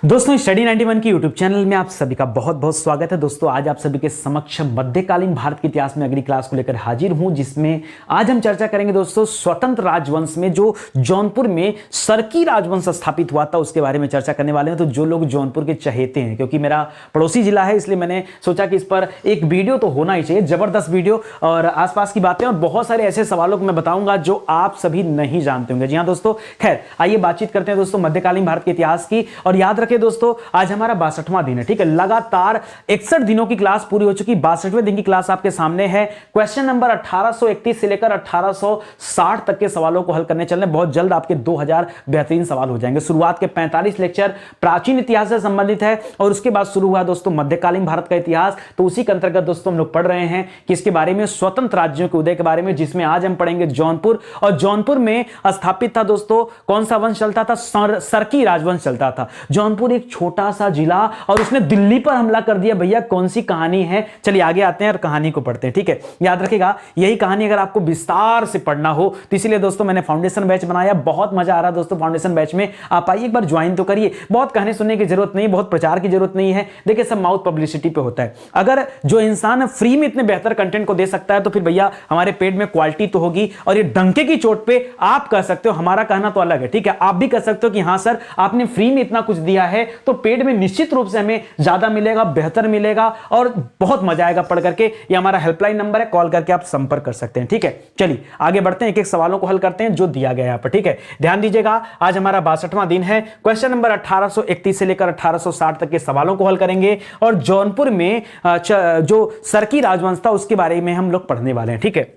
दोस्तों स्टडी 91 की YouTube channel में आप सभी का बहुत बहुत स्वागत है। दोस्तों आज आप सभी के समक्ष मध्यकालीन भारत के इतिहास में अगली क्लास को लेकर हाजिर हूं, जिसमें आज हम चर्चा करेंगे दोस्तों स्वतंत्र राजवंश में जो जौनपुर में सरकी राजवंश स्थापित हुआ था उसके बारे में चर्चा करने वाले हैं। तो जो लोग जौनपुर के चहेते हैं, क्योंकि मेरा पड़ोसी जिला है, इसलिए मैंने सोचा कि इस पर एक वीडियो तो होना ही चाहिए, जबरदस्त वीडियो और आसपास की बातें और बहुत सारे ऐसे सवालों को मैं बताऊंगा जो आप सभी नहीं जानते होंगे। जी हाँ दोस्तों, खैर आइए बातचीत करते हैं दोस्तों मध्यकालीन भारत के इतिहास की। और याद रखें दोस्तों, आज हमारा 62वां दिन है, ठीक है। लगातार 61 दिनों की क्लास पूरी हो चुकी, 62वें दिन की क्लास आपके सामने है। क्वेश्चन नंबर 1831 से लेकर 1860 तक के सवालों को हल करने चल रहे हैं। बहुत जल्द आपके 2000 बेहतरीन सवाल हो जाएंगे। शुरुआत के 45 लेक्चर प्राचीन इतिहास से संबंधित है और उसके बाद शुरू हुआ दोस्तों मध्यकालीन भारत का इतिहास। तो उसी के अंतर्गत दोस्तों हम लोग पढ़ रहे हैं कि इसके बारे में स्वतंत्र राज्यों के उदय के बारे में, जिसमें आज हम पढ़ेंगे जौनपुर। और जौनपुर में स्थापित था दोस्तों कौन सा वंश चलता था? सरकी राजवंश चलता था। जौनपुर एक छोटा सा जिला और उसने दिल्ली पर हमला कर दिया। भैया कौन सी कहानी है? चलिए आगे आते हैं और कहानी को पढ़ते हैं, ठीक है। याद रखिएगा यही कहानी अगर आपको विस्तार से पढ़ना हो तो इसीलिए दोस्तों मैंने फाउंडेशन बैच बनाया। बहुत मजा आ रहा है दोस्तों फाउंडेशन बैच में, आप आइए एक बार ज्वाइन तो करिए। बहुत कहने सुनने की जरूरत नहीं, बहुत प्रचार की जरूरत नहीं है। देखिए सब माउथ पब्लिसिटी पे होता है। अगर जो इंसान फ्री में इतने बेहतर कंटेंट को दे सकता है तो फिर भैया हमारे पेट में क्वालिटी तो होगी। और ये डंके की चोट पे आप कह सकते हो, हमारा कहना तो अलग है, ठीक है। आप भी कह सकते हो कि हां सर आपने फ्री में इतना कुछ दिया है तो पेट में निश्चित रूप से हमें ज्यादा मिलेगा, बेहतर मिलेगा और बहुत मजा आएगा पढ़ करके। ये हमारा हेल्पलाइन नंबर है, कॉल करके आप संपर्क कर सकते हैं, ठीक है। चलिए आगे बढ़ते हैं, एक एक सवालों को हल करते हैं जो दिया गया है यहाँ पर, ठीक है। ध्यान दीजिएगा आज हमारा 62वां दिन है। क्वेश्चन नंबर 1831 से लेकर 1860 तक के सवालों को हल करेंगे और जौनपुर में जो सरकी राजवंश था उसके बारे में हम लोग पढ़ने वाले हैं, ठीक है।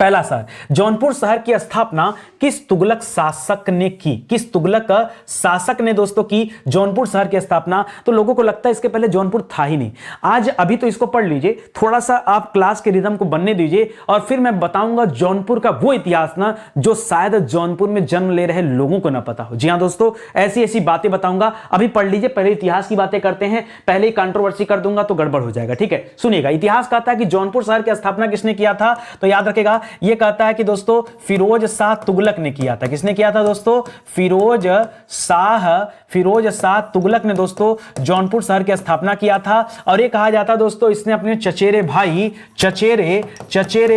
पहला सर, जौनपुर शहर की स्थापना किस तुगलक शासक ने की? किस तुगलक शासक ने दोस्तों की जौनपुर शहर की स्थापना? तो लोगों को लगता है इसके पहले जौनपुर था ही नहीं। आज अभी तो इसको पढ़ लीजिए, थोड़ा सा आप क्लास के रिदम को बनने दीजिए और फिर मैं बताऊंगा जौनपुर का वो इतिहास ना जो शायद जौनपुर में जन्म ले रहे लोगों को ना पता हो। जी हां दोस्तों, ऐसी ऐसी बातें बताऊंगा। अभी पढ़ लीजिए, पहले इतिहास की बातें करते हैं। पहले ही कंट्रोवर्सी कर दूंगा तो गड़बड़ हो जाएगा, ठीक है। सुनिएगा, इतिहास कहता है कि जौनपुर शहर की स्थापना किसने किया था? तो याद रखेगा यह कहता है कि दोस्तों फिरोज शाह तुगलक ने किया था। किसने किया था दोस्तों? फिरोज शाह तुगलक ने दोस्तों जौनपुर शहर की स्थापना किया था। और यह कहा जाता है दोस्तों इसने अपने चचेरे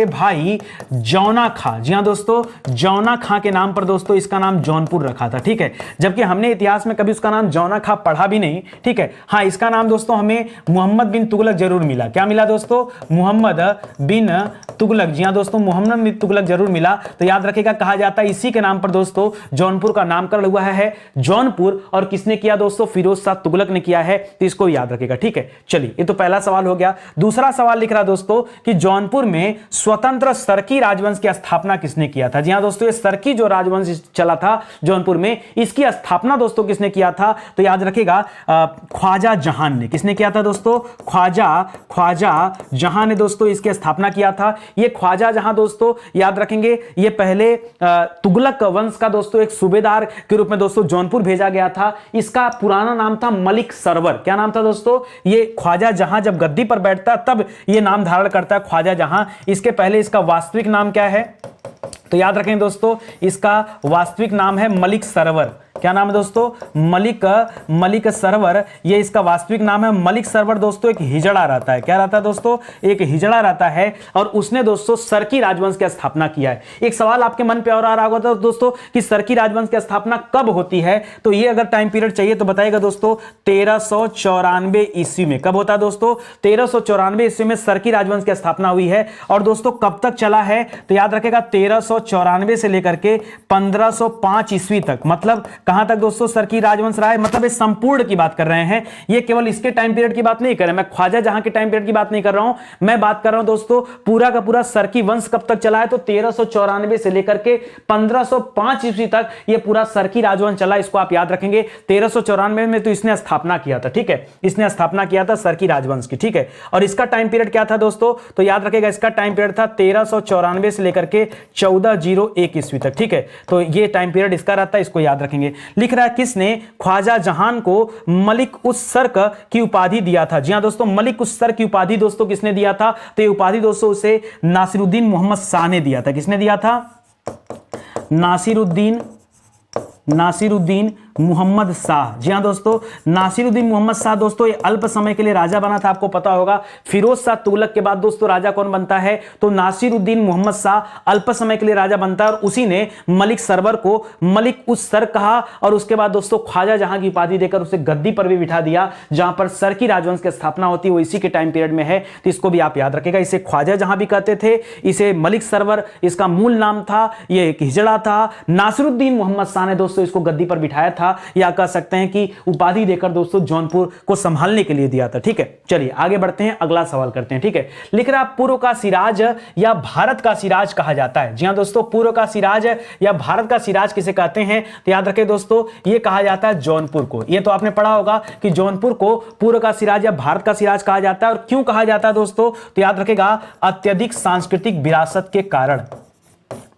भाई जौना खां, जी हां दोस्तों, जौना खां के नाम पर दोस्तों इसका नाम जौनपुर रखा था, ठीक है। जबकि हमने इतिहास में कभी उसका नाम जौना खां पढ़ा भी नहीं, ठीक है। हाँ, इसका नाम दोस्तों हमें मोहम्मद बिन तुगलक जरूर मिला। क्या मिला दोस्तों? मोहम्मद बिन तुगलक। जी हां दोस्तों, मोहम्मद बिन तुगलक जरूर मिला। तो याद रखिएगा कहा जाता है इसी के नाम पर दोस्तों जौनपुर का नामकरण हुआ है जौनपुर। और किसने किया दोस्तों? फिरोज शाह तुगलक ने किया है, तो इसको याद रखिएगा, ठीक है। चलिए ये तो पहला सवाल हो गया। दूसरा सवाल लिख रहा दोस्तों कि जौनपुर में स्वतंत्र सरकी राजवंश की स्थापना किसने किया था? जी हां दोस्तों, ये सरकी जो राजवंश चला था जौनपुर में, इसकी स्थापना दोस्तों किसने किया था? तो याद रखिएगा ख्वाजा जहां ने। किसने किया था दोस्तों? ख्वाजा जहां ने दोस्तों इसकी स्थापना किया था। ये ख्वाजा जहां दोस्तों याद रखेंगे ये पहले तुगलक वंश का दोस्तों एक सूबेदार के रूप में दोस्तों जौनपुर भेजा गया था। इसका पुराना नाम था मलिक सरवर। क्या नाम था दोस्तों? ये ख्वाजा जहां जब गद्दी पर बैठता तब ये नाम धारण करता है ख्वाजा जहां। इसके पहले इसका वास्तविक नाम क्या है? तो याद रखें दोस्तों इसका वास्तविक नाम है मलिक सरवर। क्या नाम है दोस्तों? मलिक सरवर, ये इसका वास्तविक नाम है। मलिक सरवर दोस्तों एक हिजड़ा रहता है। क्या रहता है दोस्तों? एक हिजड़ा रहता है और उसने दोस्तों सरकी राजवंश की स्थापना किया है। एक सवाल आपके मन पे और आ रहा होगा तो दोस्तों कि सरकी राजवंश की स्थापना कब होती है? तो ये अगर टाइम पीरियड चाहिए तो बताइएगा दोस्तों 1394 ईस्वी में। कब होता है दोस्तों? 1394 ईस्वी में सरकी राजवंश की स्थापना हुई है। और दोस्तों कब तक चला है? तो याद रखेगा 1394 से लेकर के 1505 ईस्वी तक। मतलब कहां तक दोस्तों सरकी राजवंश रहा है? मतलब इस संपूर्ण की बात कर रहे हैं, ये केवल इसके टाइम पीरियड की बात नहीं कर रहे हैं। मैं ख्वाजा जहां के टाइम पीरियड की बात नहीं कर रहा हूं, मैं बात कर रहा हूं दोस्तों पूरा का पूरा सरकी वंश कब तक चला है? तो 1394 से लेकर के 1505 ईस्वी तक ये पूरा सरकी राजवंश चला। इसको आप याद रखेंगे। 1394 में तो इसने स्थापना किया था, ठीक है। इसने स्थापना किया था सरकी राजवंश की, ठीक है। और इसका टाइम पीरियड क्या था दोस्तों? तो याद रखेगा इसका टाइम पीरियड था 1394 से लेकर के 1401 ईस्वी तक, ठीक है। तो ये टाइम पीरियड इसका रहता है, इसको याद रखेंगे। लिख रहा है किसने ख्वाजा जहां को मलिक उस सर्क की उपाधि दिया था? जी हां दोस्तों, मलिक उस सर्क की उपाधि दोस्तों किसने दिया था? तो ये उपाधि दोस्तों उसे नासिरुद्दीन मोहम्मद शाह ने दिया था। किसने दिया था? नासिरुद्दीन मोहम्मद शाह। जी हाँ दोस्तों, नासिरुद्दीन मोहम्मद शाह दोस्तों ये अल्प समय के लिए राजा बना था, आपको पता होगा। फिरोज शाह तुगलक के बाद दोस्तों राजा कौन बनता है, तो नासिरुद्दीन मोहम्मद शाह अल्प समय के लिए राजा बनता है और उसी ने मलिक सरवर को मलिक उस सर कहा और उसके बाद दोस्तों ख्वाजा जहां की उपाधि देकर उसे गद्दी पर भी बिठा दिया। जहां पर सर की राजवंश की स्थापना होती है वो इसी के टाइम पीरियड में है, तो इसको भी आप याद रखिएगा। इसे ख्वाजा जहां भी कहते थे, इसे मलिक सरवर इसका मूल नाम था, ये एक हिजड़ा था। नासिरुद्दीन मोहम्मद शाह ने दोस्तों इसको गद्दी पर बिठाया था, या कह सकते हैं कि उपाधि देकर दोस्तों जौनपुर को संभालने के लिए दिया था। ठीक है, चलिए आगे बढ़ते हैं, अगला सवाल करते हैं। ठीक है, लिख रहा पूर्व का सिराज या भारत का सिराज कहा जाता है। जी हां दोस्तों, पूर्व का सिराज या भारत का सिराज किसे कहते हैं, तो याद रखें दोस्तों ये कहा जाता है जौनपुर को। ये तो आपने पढ़ा होगा कि जौनपुर को पूर्व का सिराज या भारत का सिराज कहा जाता है। और क्यों कहा जाता है दोस्तों, तो याद रखेगा अत्यधिक सांस्कृतिक विरासत के कारण,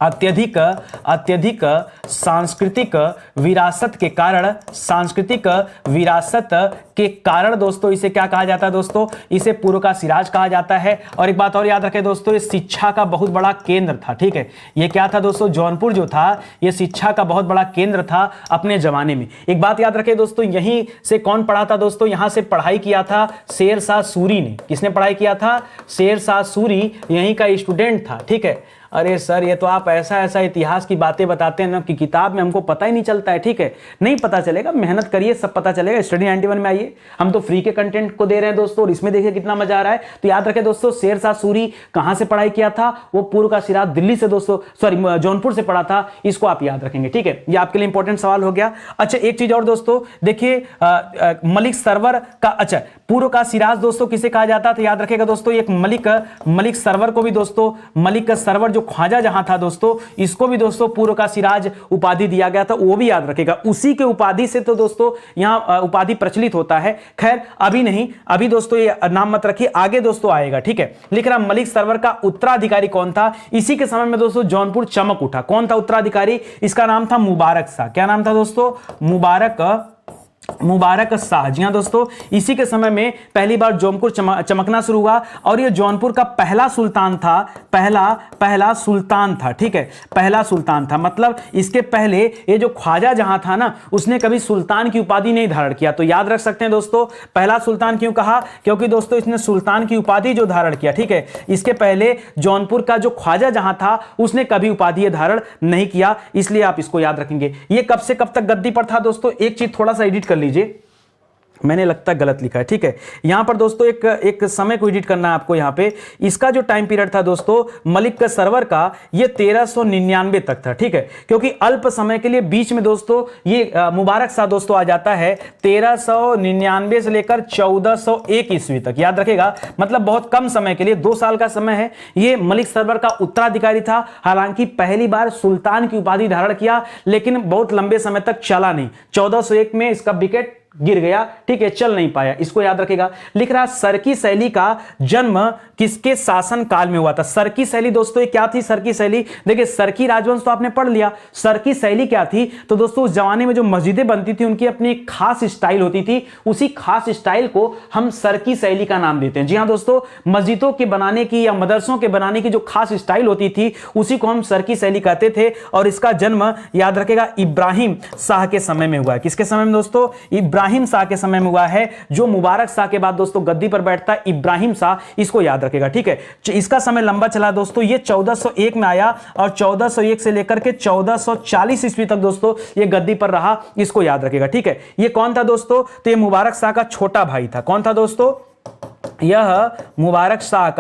अत्यधिक सांस्कृतिक विरासत के कारण, सांस्कृतिक विरासत के कारण दोस्तों इसे क्या कहा जाता है दोस्तों, इसे पूर्व का सिराज कहा जाता है। और एक बात और याद रखें दोस्तों, ये शिक्षा का बहुत बड़ा केंद्र था। ठीक है, ये क्या था दोस्तों, जौनपुर जो था ये शिक्षा का बहुत बड़ा केंद्र था अपने जमाने में। एक बात याद रखें दोस्तों, यहीं से कौन पढ़ा था दोस्तों, यहां से पढ़ाई किया था शेर शाह सूरी ने। किसने पढ़ाई किया था, शेर शाह सूरी यहीं का स्टूडेंट था। ठीक है, अरे सर ये तो आप ऐसा ऐसा इतिहास की बातें बताते हैं ना कि किताब में हमको पता ही नहीं चलता है। ठीक है, नहीं पता चलेगा, मेहनत करिए सब पता चलेगा। स्टडी 91 में आइए, हम तो फ्री के कंटेंट को दे रहे हैं दोस्तों, और इसमें देखिए कितना मजा आ रहा है। तो याद रखें दोस्तों, शेर शाह सूरी कहां से पढ़ाई किया था, वो पूर्व का सिराज दिल्ली से दोस्तों, सॉरी जौनपुर से पढ़ा था। इसको आप याद रखेंगे। ठीक है, ये आपके लिए इंपॉर्टेंट सवाल हो गया। अच्छा एक चीज और दोस्तों देखिए, मलिक सरवर का, अच्छा पूर्व का सिराज दोस्तों किसे कहा जाता था, याद रखेगा दोस्तों, एक मलिक सरवर को भी दोस्तों, मलिक सरवर जो ख्वाजा जहां था दोस्तों, इसको भी दोस्तों पूर्व का सिराज उपाधि दिया गया था, वो भी याद रखेगा। उसी के उपाधि से तो दोस्तों यहां उपाधि प्रचलित होता है। खैर अभी नहीं, अभी दोस्तों ये नाम मत रखिए, आगे दोस्तों आएगा। ठीक है, लिख रहा मलिक सरवर का उत्तराधिकारी कौन था, इसी के समय में दोस्तों जौनपुर चमक उठा। कौन था उत्तराधिकारी, इसका नाम था मुबारक शाह। क्या नाम था दोस्तों, मुबारक शाह। जी हां दोस्तों, इसी के समय में पहली बार जौनपुर चमकना शुरू हुआ और ये जौनपुर का पहला सुल्तान था, पहला सुल्तान था। ठीक है, पहला सुल्तान था, मतलब इसके पहले ये जो ख्वाजा जहां था ना, उसने कभी सुल्तान की उपाधि नहीं धारण किया। तो याद रख सकते हैं दोस्तों, पहला सुल्तान क्यों कहा, क्योंकि दोस्तों इसने सुल्तान की उपाधि जो धारण किया। ठीक है, इसके पहले जौनपुर का जो ख्वाजा जहां था उसने कभी उपाधि धारण नहीं किया, इसलिए आप इसको याद रखेंगे। ये कब से कब तक गद्दी पर था दोस्तों, एक चीज थोड़ा सा एडिट कर लीजिए, मैंने लगता गलत लिखा है। ठीक है, यहां पर दोस्तों एक समय को एडिट करना है आपको। यहां पे इसका जो टाइम पीरियड था दोस्तों मलिक का सरवर का, ये 1399 तक था। ठीक है, क्योंकि अल्प समय के लिए बीच में दोस्तों ये मुबारक शाह दोस्तों आ जाता है 1399 से लेकर 1401 ईस्वी तक। याद रखेगा, मतलब बहुत कम समय के लिए, 2 साल का समय है। ये मलिक सरवर का उत्तराधिकारी था, हालांकि पहली बार सुल्तान की उपाधि धारण किया, लेकिन बहुत लंबे समय तक चला नहीं। 1401 में इसका विकेट गिर गया। ठीक है, चल नहीं पाया, इसको याद रखेगा। लिख रहा सरकी शैली का जन्म किसके शासन काल में हुआ था। सरकी शैली दोस्तों ये क्या थी, सरकी शैली देखिए, सरकी राजवंश तो आपने पढ़ लिया। सरकी शैली क्या थी, तो दोस्तों उस जमाने में जो मस्जिदें बनती थी उनकी अपनी एक खास स्टाइल होती थी, उसी खास स्टाइल को हम सरकी शैली का नाम देते हैं। जी हां दोस्तों, मस्जिदों के बनाने की या मदरसों के बनाने की जो खास स्टाइल होती थी उसी को हम सरकी शैली कहते थे। और इसका जन्म याद रखेगा इब्राहिम शाह के समय में हुआ है। किसके समय में दोस्तों, इब्राहिम शाह के समय में हुआ है। जो मुबारक शाह के बाद दोस्तों गद्दी पर बैठता है इब्राहिम शाह, इसको याद रखेगा। ठीक है, इसका समय लंबा चला दोस्तों, ये 1401 में आया और 1401 से लेकर के 1440 ईस्वी तक दोस्तों ये गद्दी पर रहा, इसको याद रखेगा। ठीक है, ये कौन था दोस्तों, तो ये मुबारक शाह का छोटा भाई था। कौन था दोस्तों, यह मुबारक शाह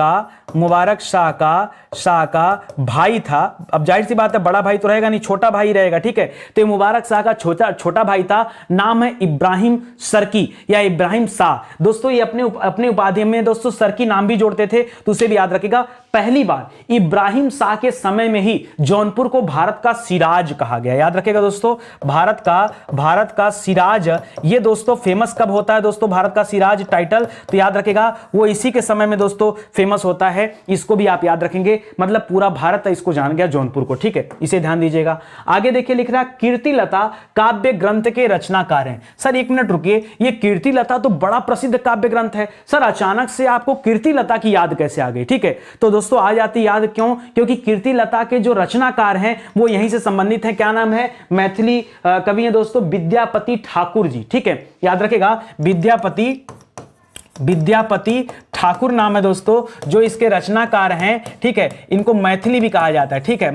का भाई था। अब जाहिर सी बात है बड़ा भाई तो रहेगा नहीं, छोटा भाई रहेगा। ठीक है, तो मुबारक शाह का छोटा भाई था, नाम है इब्राहिम सरकी या इब्राहिम शाह। दोस्तों ये अपने उपाधि में दोस्तों सरकी नाम भी जोड़ते थे, तो उसे भी याद रखिएगा। पहली बार इब्राहिम शाह के समय में ही जौनपुर को भारत का सिराज कहा गया। याद रखिएगा दोस्तों, भारत का सिराज, ये दोस्तों फेमस कब होता है दोस्तों, भारत का सिराज टाइटल, तो याद रखिएगा वो इसी के समय में दोस्तों फेमस होता है है, इसको भी आप याद रखेंगे, मतलब पूरा भारत इसको जान गया जौनपुर को, ठीक है, इसे ध्यान दीजिएगा। आगे देखिए लिख रहा कीर्तिलता काव्य ग्रंथ के रचनाकार हैं। सर एक मिनट रुकिए, ये कीर्तिलता तो बड़ा प्रसिद्ध काव्य ग्रंथ है, सर अचानक से आपको कीर्तिलता की याद कैसे आ गई? ठीक है, तो दोस्तों आ जाती याद क्यों? क्योंकि कीर्तिलता के जो रचनाकार हैं वो यहीं से संबंधित हैं। क्या नाम है? मैथिली कवि हैं दोस्तों विद्यापति ठाकुर जी, ठीक है, याद रखेगा विद्यापति ठाकुर नाम है दोस्तों जो इसके रचनाकार हैं, ठीक है, इनको मैथिली भी कहा जाता है, ठीक है,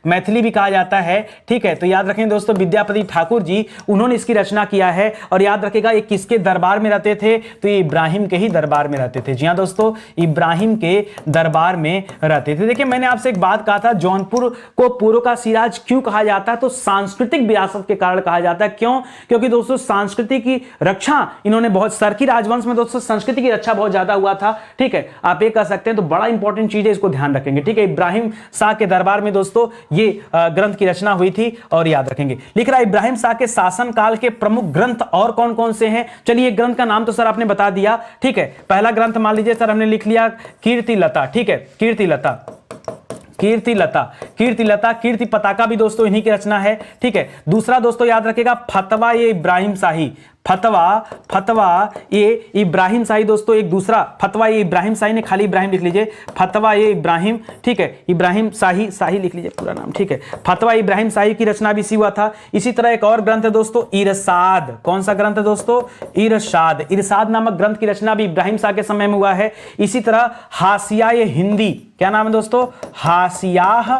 मैथिली भी कहा जाता है, ठीक है, तो याद रखें दोस्तों विद्यापति ठाकुर जी, उन्होंने इसकी रचना किया है। और याद रखेगा ये किसके दरबार में रहते थे? तो ये इब्राहिम के ही दरबार में रहते थे। जी हाँ दोस्तों, इब्राहिम के दरबार में रहते थे। देखिए मैंने आपसे एक बात कहा था, जौनपुर को पूर्व का सिराज क्यों कहा जाता है? तो सांस्कृतिक विरासत के कारण कहा जाता है। क्यों? क्योंकि दोस्तों संस्कृति की रक्षा इन्होंने बहुत, सरकी राजवंश में दोस्तों संस्कृति की रक्षा बहुत ज्यादा हुआ था, ठीक है, आप ये कह सकते हैं। तो बड़ा इंपॉर्टेंट चीज है, इसको ध्यान रखेंगे, ठीक है। इब्राहिम शाह के दरबार में दोस्तों ये ग्रंथ की रचना हुई थी और याद रखेंगे। लिख रहा है इब्राहिम शाह के शासन काल के प्रमुख ग्रंथ और कौन कौन से हैं? चलिए ग्रंथ का नाम तो सर आपने बता दिया, ठीक है। पहला ग्रंथ मान लीजिए सर हमने लिख लिया कीर्तिलता, ठीक है, कीर्ति पताका भी दोस्तों इन्हीं की रचना है, ठीक है। दूसरा दोस्तों याद रखेगा फतवा ये इब्राहिम शाही, फतवा ये इब्राहिम शाही दोस्तों, एक दूसरा फतवा ये इब्राहिम शाही ने, खाली इब्राहिम लिख लीजिए, फतवा ये इब्राहिम, ठीक है, इब्राहिम शाही लिख लीजिए पूरा नाम, ठीक है। फतवा इब्राहिम शाही की रचना भी इसी हुआ था। इसी तरह एक और ग्रंथ है दोस्तों इरशाद, कौन सा ग्रंथ है दोस्तों? इरशाद नामक ग्रंथ की रचना भी इब्राहिम शाह के समय में हुआ है। इसी तरह हाशिया ये हिंदी, क्या नाम है दोस्तों? हाशियाह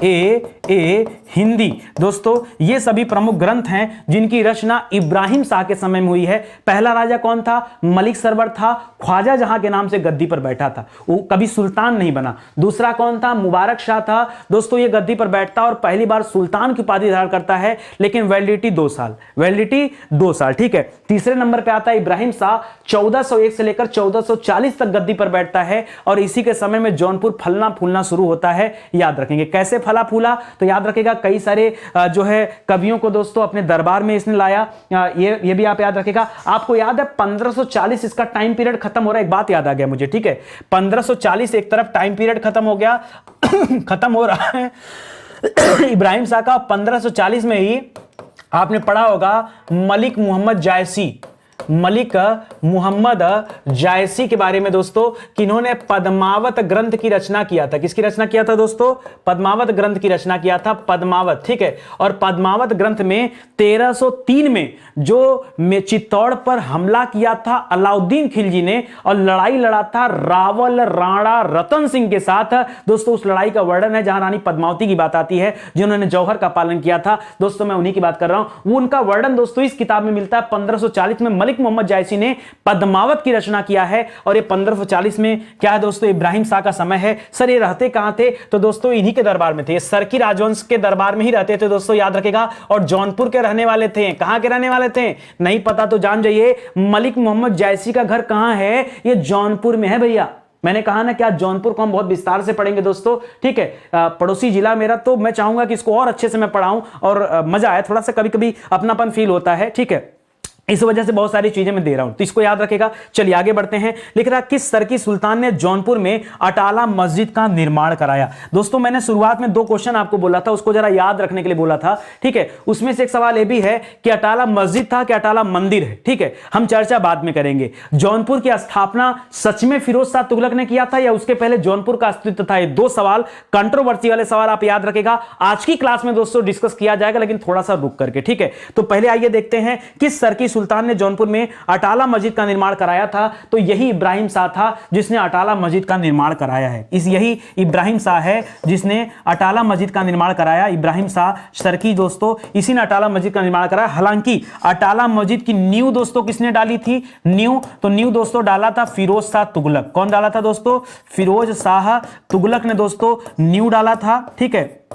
ए हिंदी दोस्तों, ये सभी प्रमुख ग्रंथ हैं जिनकी रचना इब्राहिम शाह के समय में हुई है। पहला राजा कौन था? मलिक सरवर था, ख्वाजा जहां के नाम से गद्दी पर बैठा था, वो कभी सुल्तान नहीं बना। दूसरा कौन था? मुबारक शाह था दोस्तों, ये गद्दी पर बैठता और पहली बार सुल्तान की उपाधि धारण करता है, लेकिन वैलिडिटी 2 साल, ठीक है। तीसरे नंबर पर आता है इब्राहिम शाह, 1401 से लेकर 1440 तक गद्दी पर बैठता है और इसी के समय में जौनपुर फलना फूलना शुरू होता है। याद रखेंगे कैसे फला फूला, तो याद रखेगा कई सारे जो है कवियों को दोस्तों अपने दरबार में इसने लाया, ये भी आप याद रखेगा। आपको याद है 1540 इसका टाइम पीरियड खत्म हो रहा है, एक बात याद आ गया मुझे, ठीक है, 1540 एक तरफ टाइम पीरियड खत्म हो गया खत्म हो रहा है इब्राहिम शाह का। 1540 में ही आपने पढ़ा होगा मलिक मुहम्मद जायसी के बारे में दोस्तों, किन्होंने पद्मावत ग्रंथ की रचना किया था। किसकी रचना किया था दोस्तों? पद्मावत ग्रंथ की रचना किया था, पद्मावत, ठीक है। और पद्मावत ग्रंथ में 1303 में जो चित्तौड़ पर हमला किया था अलाउद्दीन खिलजी ने और लड़ाई लड़ा था रावल राणा रतन सिंह के साथ दोस्तों, उस लड़ाई का वर्णन है जहां रानी पद्मावती की बात आती है जिन्होंने जौहर का पालन किया था दोस्तों, मैं उन्हीं की बात कर रहा हूं। वो उनका वर्णन दोस्तों इस किताब में मिलता है। 1540 में मलिक मोहम्मद जायसी ने पद्मावत की रचना किया है और ये 1540 में क्या है दोस्तों? इब्राहिम शाह का समय है। सर ये रहते कहां थे? तो दोस्तों इन्हीं के दरबार में थे, ये सरकी राजवंश के दरबार में ही रहते थे दोस्तों, याद रखेगा। और जौनपुर के रहने वाले थे। कहां के रहने वाले थे? नहीं पता तो जान जाइए, मलिक मोहम्मद जायसी का घर कहां है? ये जौनपुर में है भैया। मैंने कहा ना क्या जौनपुर को हम बहुत विस्तार से पढ़ेंगे दोस्तों, ठीक है। पड़ोसी जिला मेरा, तो मैं चाहूंगा कि इसको और अच्छे से मैं पढ़ाऊं और मजा आए, थोड़ा सा कभी कभी अपनापन फील होता है, ठीक है। इस वजह से बहुत सारी चीजें मैं दे रहा हूं, तो इसको याद रखेगा। चलिए आगे बढ़ते हैं। लिख रहा किस सरकी सुल्तान ने जौनपुर में अटाला मस्जिद का निर्माण कराया? दोस्तों मैंने शुरुआत में 2 क्वेश्चन आपको बोला था, उसको जरा याद रखने के लिए बोला था, ठीक है। उसमें से एक सवाल यह भी है कि अटाला मस्जिद था कि अटाला मंदिर है, ठीक है। हम चर्चा बाद में करेंगे। जौनपुर की स्थापना सच में फिरोज शाह तुगलक ने किया था या उसके पहले जौनपुर का अस्तित्व था? ये 2 सवाल कंट्रोवर्सी वाले सवाल आप याद रखेगा। आज की क्लास में दोस्तों डिस्कस किया जाएगा, लेकिन थोड़ा सा रुक करके, ठीक है। तो पहले आइए देखते हैं किस सरकी सुल्तान ने जौनपुर में अटाला मस्जिद का निर्माण कराया था। तो यही इब्राहिम शाह था जिसने अटाला मस्जिद का निर्माण कराया है। यही इब्राहिम शाह है जिसने अटाला मस्जिद का निर्माण कराया। इब्राहिम शाह सरकी दोस्तों, इसी ने अटाला मस्जिद का निर्माण कराया। हालांकि अटाला मस्जिद की नींव दोस्तों किसने डाली थी? नींव दोस्तों डाला था फिरोज शाह तुगलक। कौन डाला था दोस्तों? फिरोज शाह तुगलक ने दोस्तों नींव डाला था, ठीक है।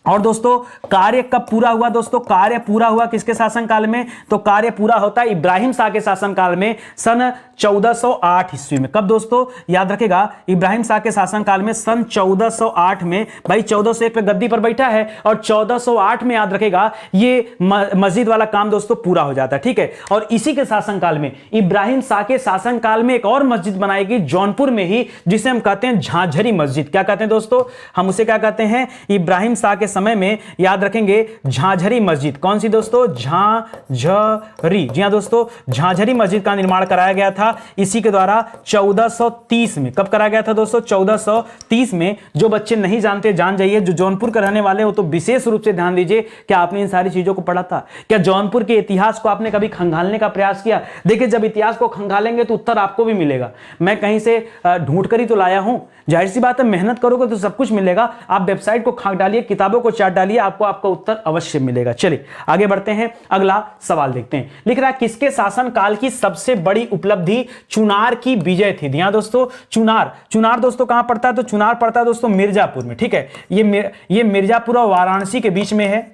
और दोस्तों कार्य कब पूरा हुआ दोस्तों? कार्य पूरा हुआ किसके शासनकाल में? तो कार्य पूरा होता है इब्राहिम शाह के शासनकाल में सन 1408 ईस्वी में। कब दोस्तों? याद रखेगा, इब्राहिम शाह के शासनकाल में सन 1408 में। भाई 1401 पे गद्दी पर बैठा है और 1408 में याद रखेगा ये मस्जिद वाला काम दोस्तों पूरा हो जाता है, ठीक है। और इसी के शासनकाल में, इब्राहिम शाह के शासनकाल में एक और मस्जिद बनाई गई जौनपुर में ही, जिसे हम कहते हैं झांझरी मस्जिद। क्या कहते हैं दोस्तों? हम उसे क्या कहते हैं? इब्राहिम शाह के समय में याद रखेंगे झांझरी मस्जिद। कौन सी दोस्तों? झांझरी। जी हां दोस्तों, झांझरी मस्जिद का निर्माण कराया गया था इसी के द्वारा 1430 में। कब कराया गया था दोस्तों? 1430 में। जो बच्चे नहीं जानते जान जाइए, जो जौनपुर के रहने वाले हो तो विशेष रूप से ध्यान दीजिए। क्या आपने इन सारी चीजों को पढ़ा था? क्या जौनपुर के इतिहास को आपने कभी खंगालने का प्रयास किया? देखिए, जब इतिहास को खंगालेंगे तो उत्तर आपको भी मिलेगा। मैं कहीं से ढूंढ कर ही तो लाया हूं। जाहिर सी बात है, मेहनत करोगे तो सब कुछ मिलेगा। आप वेबसाइट को खाक डालिए, किताबों को चाट डालिए, आपको आपका उत्तर अवश्य मिलेगा। चलिए आगे बढ़ते हैं, अगला सवाल देखते हैं। लिख रहा है, किसके शासनकाल की सबसे बड़ी उपलब्धि चुनार की विजय थी? ध्यान दोस्तों, चुनार दोस्तों कहां पड़ता है? तो चुनार पड़ता है दोस्तों मिर्जापुर में, ठीक है। ये मिर्जापुर और वाराणसी के बीच में है।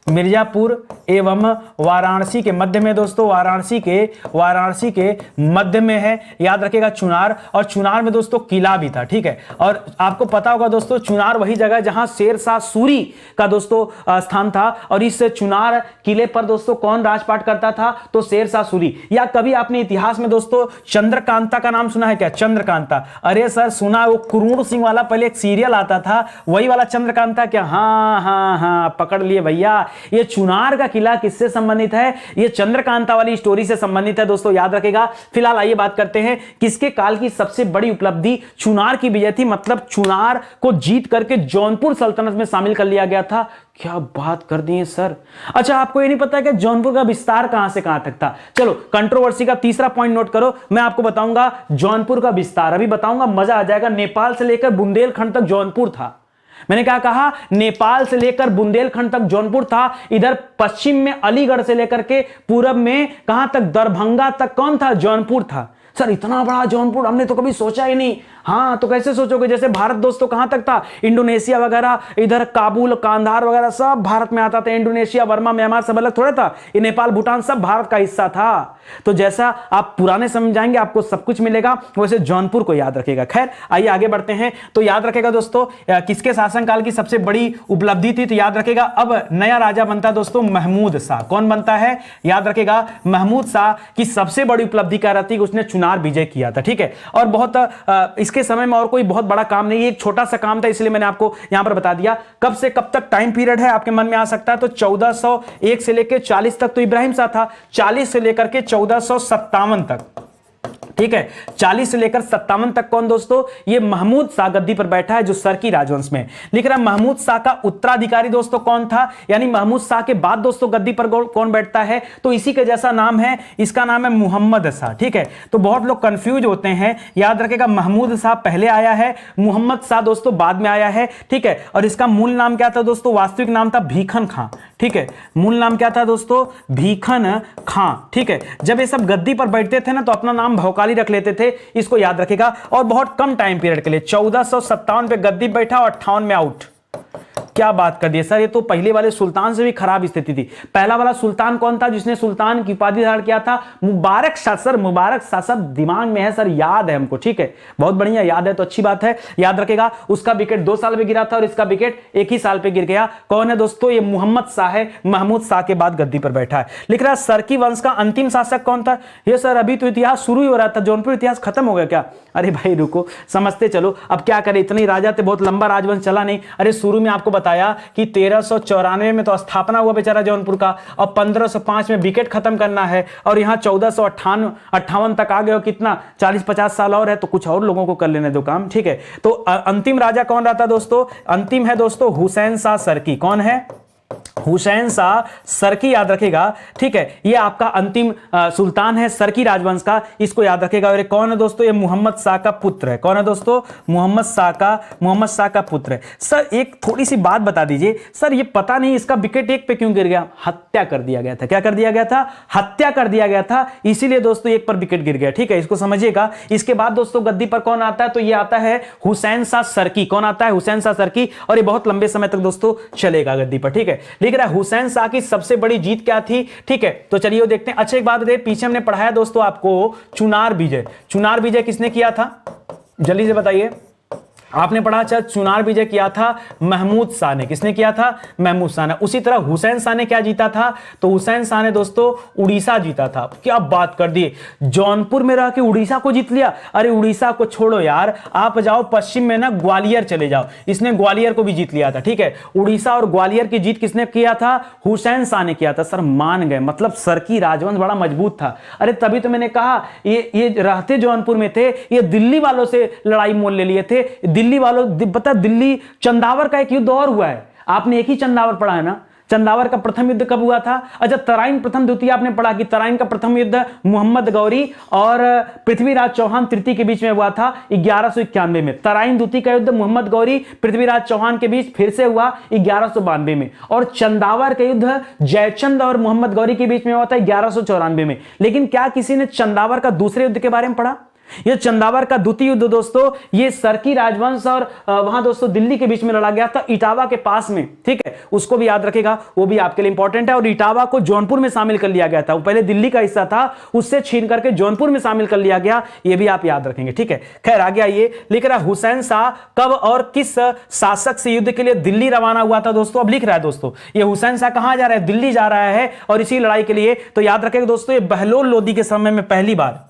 मिर्जापुर एवं वाराणसी के मध्य में दोस्तों, वाराणसी के मध्य में है। याद रखिएगा चुनार, और चुनार में दोस्तों किला भी था, ठीक है। और आपको पता होगा दोस्तों, चुनार वही जगह जहां शेरशाह सूरी का दोस्तों स्थान था। और इस चुनार किले पर दोस्तों कौन राजपाट करता था? तो शेरशाह सूरी। या कभी आपने इतिहास में दोस्तों चंद्रकांता का नाम सुना है क्या? चंद्रकांता, अरे सर सुना, वो क्रूर सिंह वाला पहले एक सीरियल आता था, वही वाला चंद्रकांता क्या? हाँ हाँ हाँ, पकड़ लिए भैया। ये चुनार का किला किससे संबंधित है? ये चंद्रकांता वाली स्टोरी से संबंधित है दोस्तों, याद रखेगा। फिलहाल आइए बात करते हैं, किसके काल की सबसे बड़ी उपलब्धि चुनार की विजय थी, मतलब चुनार को जीत करके जौनपुर सल्तनत में शामिल कर लिया गया था। क्या बात कर दी है सर। अच्छा, आपको ये नहीं पता कि जौनपुर का विस्तार कहां से कहां तक था? चलो कंट्रोवर्सी का तीसरा पॉइंट नोट करो, मैं आपको बताऊंगा जौनपुर का विस्तार, अभी बताऊंगा, मजा आ जाएगा। नेपाल से लेकर बुंदेलखंड तक जौनपुर था। मैंने क्या कहा? नेपाल से लेकर बुंदेलखंड तक जौनपुर था। इधर पश्चिम में अलीगढ़ से लेकर के पूरब में कहां तक? दरभंगा तक कौन था? जौनपुर था। सर इतना बड़ा जौनपुर हमने तो कभी सोचा ही नहीं। हाँ, तो कैसे सोचोगे? जैसे भारत दोस्तों कहां तक था? इंडोनेशिया वगैरह, इधर काबुल, कांधार वगैरह सब भारत में आता था। इंडोनेशिया, बर्मा, म्यांमार सब अलग थोड़ा था। ये नेपाल, भूटान सब भारत का हिस्सा था। तो जैसा आप पुराने समय जाएंगे आपको सब कुछ मिलेगा, वैसे जौनपुर को याद रखेगा। खैर आइए आगे बढ़ते हैं। तो याद रखेगा दोस्तों, किसके शासनकाल की सबसे बड़ी उपलब्धि थी? तो याद रखेगा, अब नया राजा बनता दोस्तों महमूद शाह। कौन बनता है? याद रखेगा, महमूद शाह की सबसे बड़ी उपलब्धि क्या रहती है? उसने चुनार विजय किया था, ठीक है। और बहुत इसके समय में और कोई बहुत बड़ा काम नहीं, एक छोटा सा काम था, इसलिए मैंने आपको यहां पर बता दिया। कब से कब तक टाइम पीरियड है आपके मन में आ सकता है? तो 1401 से लेकर 40 तक तो इब्राहिम शाह था, 40 से लेकर के 1457 तक, ठीक है। 40 से लेकर 57 तक कौन दोस्तों? ये महमूद शाह गद्दी पर बैठा है, जो सरकी राजवंश में। लिख रहा है महमूद शाह का उत्तराधिकारी दोस्तों कौन था? यानी महमूद शाह के बाद दोस्तों गद्दी पर कौन बैठता है? तो इसी के जैसा नाम है, इसका नाम है मुहम्मद शाह, ठीक है। तो बहुत लोग कंफ्यूज होते हैं, याद रखेगा महमूद शाह पहले आया है, मुहम्मद शाह दोस्तों बाद में आया है, ठीक है। और इसका मूल नाम क्या था दोस्तों? वास्तविक नाम था भीखन खां, ठीक है। मूल नाम क्या था दोस्तों? भीखन खां, ठीक है। जब ये सब गद्दी पर बैठते थे ना तो अपना नाम भौकाली रख लेते थे, इसको याद रखेगा। और बहुत कम टाइम पीरियड के लिए, 1457 पे गद्दी बैठा और 58 में आउट। क्या बात कर दी सर, ये तो पहले वाले सुल्तान से भी खराब स्थिति थी। पहला वाला सुल्तान कौन था जिसने सुल्तान की उपाधि धारण किया था? मुबारक शाह। सर मुबारक शाह सब दिमाग में है सर, याद है हमको, ठीक है। बहुत बढ़िया, याद है तो अच्छी बात है, याद रखेगा। उसका विकेट 2 साल में गिरा था और इसका विकेट 1 ही साल पे गिर गया। कौन है दोस्तों? ये मुहम्मद शाह है, महमूद शाह के बाद गद्दी पर बैठा है। लिख रहा है सरकी वंश का अंतिम शासक कौन था? ये सर अभी तो इतिहास शुरू ही हो रहा था, जौनपुर इतिहास खत्म हो गया क्या? अरे भाई रुको, समझते चलो। अब क्या करें, इतने राजा थे, बहुत लंबा राजवंश चला नहीं। अरे शुरू में आपको बताया कि 1394 में तो स्थापना हुआ बेचारा जौनपुर का, और 1505 में विकेट खत्म करना है, और यहां 1458 तक आ गए हो। कितना? 40-50 साल और है, तो कुछ और लोगों को कर लेने दो काम, ठीक है। तो अंतिम राजा कौन रहता दोस्तों? अंतिम है दोस्तों हुसैन शाह सरकी। कौन है? हुसैन शाह सरकी याद रखेगा, ठीक है। ये आपका अंतिम सुल्तान है सरकी राजवंश का, इसको याद रखेगा। और ये कौन है दोस्तों? ये मोहम्मद शाह का पुत्र है। कौन है दोस्तों? मोहम्मद शाह का पुत्र है। सर एक थोड़ी सी बात बता दीजिए, सर ये पता नहीं इसका विकेट एक पे क्यों गिर गया? हत्या कर दिया गया था। क्या कर दिया गया था? हत्या कर दिया गया था, इसीलिए दोस्तों एक पर विकेट गिर गया, ठीक है, इसको समझिएगा। इसके बाद दोस्तों गद्दी पर कौन आता है? तो ये आता है हुसैन शाह सरकी। कौन आता है? हुसैन शाह सरकी। और ये बहुत लंबे समय तक दोस्तों चलेगा गद्दी पर, ठीक है। लिख रहा है हुसैन शाह की सबसे बड़ी जीत क्या थी, ठीक है। तो चलिए देखते हैं। अच्छा एक बात बताइए, पीछे हमने पढ़ाया दोस्तों आपको चुनार विजय। चुनार विजय किसने किया था? जल्दी से बताइए। आपने पढ़ा अच्छा चुनार विजय किया था महमूद शाह ने। किसने किया था? महमूद शाह ने। उसी तरह हुसैन शाह ने क्या जीता था? तो हुसैन शाह ने दोस्तों उड़ीसा जीता था। क्या बात कर दी, जौनपुर में रह के उड़ीसा को जीत लिया। अरे उड़ीसा को छोड़ो यार, आप जाओ पश्चिम में ना, ग्वालियर चले जाओ, इसने ग्वालियर को भी जीत लिया था, ठीक है। उड़ीसा और ग्वालियर की जीत किसने किया था? हुसैन शाह ने किया था। सर मान गए, मतलब सरकी राजवंश बड़ा मजबूत था। अरे तभी तो मैंने कहा ये रहते जौनपुर में थे, ये दिल्ली वालों से लड़ाई मोल ले लिए थे। दिल्ली वालों, पता दिल्ली चंदावर का एक युद्ध और हुआ है, आपने एक ही चंदावर पढ़ा है ना। चंदावर का प्रथम युद्ध कब हुआ था? अच्छा तराइन प्रथम द्वितीय आपने पढ़ा कि तराइन का प्रथम युद्ध मोहम्मद गौरी और पृथ्वीराज चौहान तृतीय के बीच में हुआ था 1191 में। तराइन द्वितीय का युद्ध मोहम्मद गौरी पृथ्वीराज चौहान के बीच फिर से हुआ 1192 में। और चंदावर का युद्ध जयचंद और मोहम्मद गौरी के बीच में हुआ था 1194 में। लेकिन क्या किसी ने चंदावर का दूसरे युद्ध के बारे में पढ़ा? ये चंदावर का द्वितीय युद्ध दोस्तों, ये सरकी राजवंश और वहां दोस्तों दिल्ली के बीच में लड़ा गया था, इटावा के पास में, ठीक है। उसको भी याद रखेगा, वो भी आपके लिए इंपॉर्टेंट है। और इटावा को जौनपुर में शामिल कर लिया गया था, वो पहले दिल्ली का हिस्सा था, उससे छीन करके जौनपुर में शामिल कर लिया गया, ये भी आप याद रखेंगे, ठीक है। खैर आगे आइए, लिख रहा हुसैन शाह कब और किस शासक से युद्ध के लिए दिल्ली रवाना हुआ था दोस्तों? अब लिख रहा है दोस्तों, ये हुसैन शाह कहां जा रहा है? दिल्ली जा रहा है, और इसी लड़ाई के लिए। तो याद रखेगा दोस्तों, ये बहलोल लोदी के समय में पहली बार,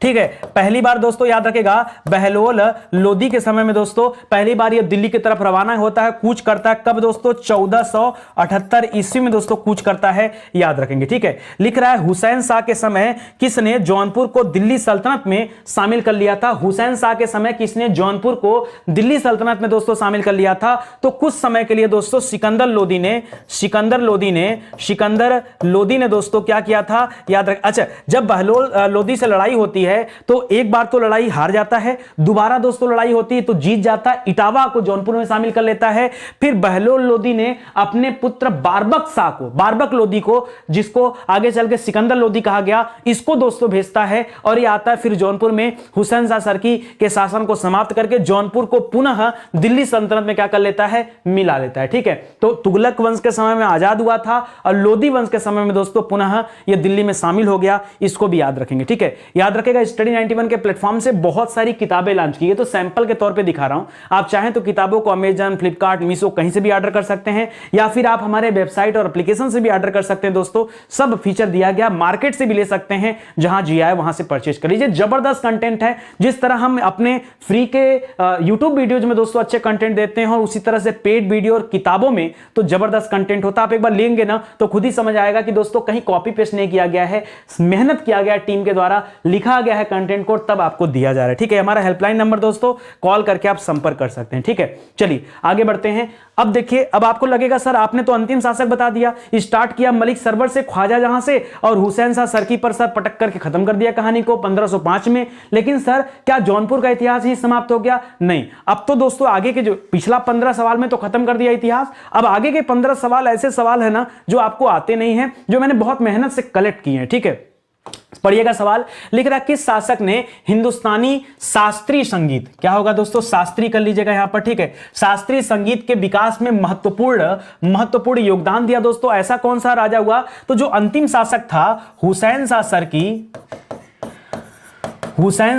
ठीक है, पहली बार दोस्तों याद रखेगा, बहलोल लोदी के समय में दोस्तों पहली बार ये दिल्ली की तरफ रवाना होता है, कूच करता है। कब दोस्तों? 1478 ईस्वी में दोस्तों कूच करता है, याद रखेंगे, ठीक है। लिख रहा है हुसैन शाह के समय किसने जौनपुर को दिल्ली सल्तनत में शामिल कर लिया था? हुसैन शाह के समय किसने जौनपुर को दिल्ली सल्तनत में दोस्तों शामिल कर लिया था? तो कुछ समय के लिए दोस्तों सिकंदर लोदी ने दोस्तों क्या किया था? याद रख। अच्छा जब बहलोल लोदी से लड़ाई होती है तो एक बार तो लड़ाई हार जाता है, दोबारा दोस्तों लड़ाई होती है तो जीत जाता है, इटावा को जौनपुर में शामिल कर लेता है। फिर बहलोल लोदी ने अपने पुत्र बारबक लोदी को, जिसको आगे चल के सिकंदर लोदी कहा गया, इसको दोस्तों भेजता है, और ये आता है फिर जौनपुर में हुसैन शाह सरकी के शासन को समाप्त करके जौनपुर को पुनः दिल्ली सल्तनत में क्या कर लेता है? मिला लेता है, ठीक है। तो तुगलक वंश के समय में आजाद हुआ था, और लोदी वंश के समय में दोस्तों पुनः ये दिल्ली में शामिल हो गया, इसको भी याद रखेंगे, ठीक है। याद रखेगा स्टडी 91 के प्लेटफॉर्म से बहुत सारी किताबें लॉन्च की है, तो सैंपल के तौर पे दिखा रहा हूं। आप चाहें तो किताबों को अमेजन, फ्लिपकार्ट, मीशो कहीं से भी ऑर्डर कर सकते हैं, या फिर आप हमारे वेबसाइट और एप्लीकेशन से भी ऑर्डर कर सकते हैं दोस्तों। सब फीचर दिया गया, मार्केट से भी ले सकते हैं, जहां जी आए वहां से परचेज कर लीजिए। जबरदस्त कंटेंट है, जिस तरह हम अपने फ्री के यूट्यूब वीडियोज में दोस्तों अच्छे कंटेंट देते हैं, और उसी तरह से पेड वीडियो और किताबों में तो जबरदस्त कंटेंट होता है। आप एक बार लेंगे ना तो खुद ही समझ आएगा कि दोस्तों कहीं कॉपी पेस्ट नहीं किया गया है, मेहनत किया गया टीम के द्वारा, लिखा गया है कंटेंट कोड, तब आपको दिया जा रहा है, ठीक है। हमारा हेल्पलाइन नंबर दोस्तों, कॉल करके आप संपर्क कर सकते हैं, ठीक है। चलिए आगे बढ़ते हैं। अब देखिए, अब आपको लगेगा सर आपने तो अंतिम शासक बता दिया, स्टार्ट किया मलिक सरवर से, ख्वाजा जहां से, और हुसैन शाह सरकी पर सर पटक करके खत्म कर दिया कहानी को 1505 में। लेकिन सर क्या जौनपुर का इतिहास ही समाप्त हो गया? नहीं, अब तो दोस्तों आगे के जो पिछला 15 सवाल में तो खत्म कर दिया इतिहास, अब आगे के 15 सवाल ऐसे सवाल है ना जो आपको आते नहीं है, जो मैंने बहुत मेहनत से कलेक्ट किए हैं, ठीक है। पढ़िएगा सवाल, लिख रहा किस शासक ने हिंदुस्तानी शास्त्रीय संगीत, क्या होगा दोस्तों? शास्त्रीय कर लीजिएगा यहां पर, ठीक है। शास्त्रीय संगीत के विकास में महत्वपूर्ण योगदान दिया दोस्तों। ऐसा कौन सा राजा हुआ? तो जो अंतिम शासक था हुसैन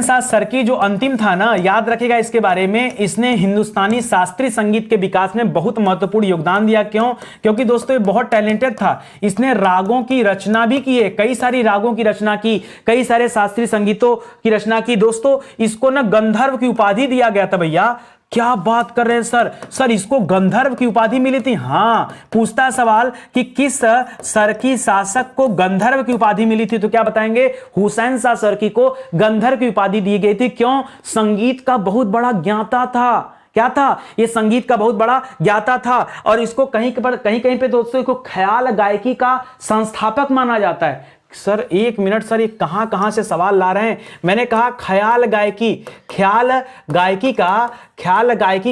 शाह सरकी जो अंतिम था ना, याद रखेगा इसके बारे में, इसने हिंदुस्तानी शास्त्रीय संगीत के विकास में बहुत महत्वपूर्ण योगदान दिया। क्यों? क्योंकि दोस्तों ये बहुत टैलेंटेड था, इसने रागों की रचना भी की है, कई सारी रागों की रचना की, कई सारे शास्त्रीय संगीतों की रचना की दोस्तों। इसको ना गंधर्व की उपाधि दिया गया था भैया। क्या बात कर रहे हैं सर इसको गंधर्व की उपाधि मिली थी? हाँ, पूछता है सवाल कि किस सरकी शासक को गंधर्व की उपाधि मिली थी, तो क्या बताएंगे? हुसैन शाह सरकी को गंधर्व की उपाधि दी गई थी। क्यों? संगीत का बहुत बड़ा ज्ञाता था। क्या था, ये संगीत का बहुत बड़ा ज्ञाता था और इसको कहीं कहीं पे दोस्तों इसको ख्याल गायकी का संस्थापक माना जाता है। सर एक मिनट सर, ये कहां से सवाल ला रहे हैं। मैंने कहा ख्याल गायकी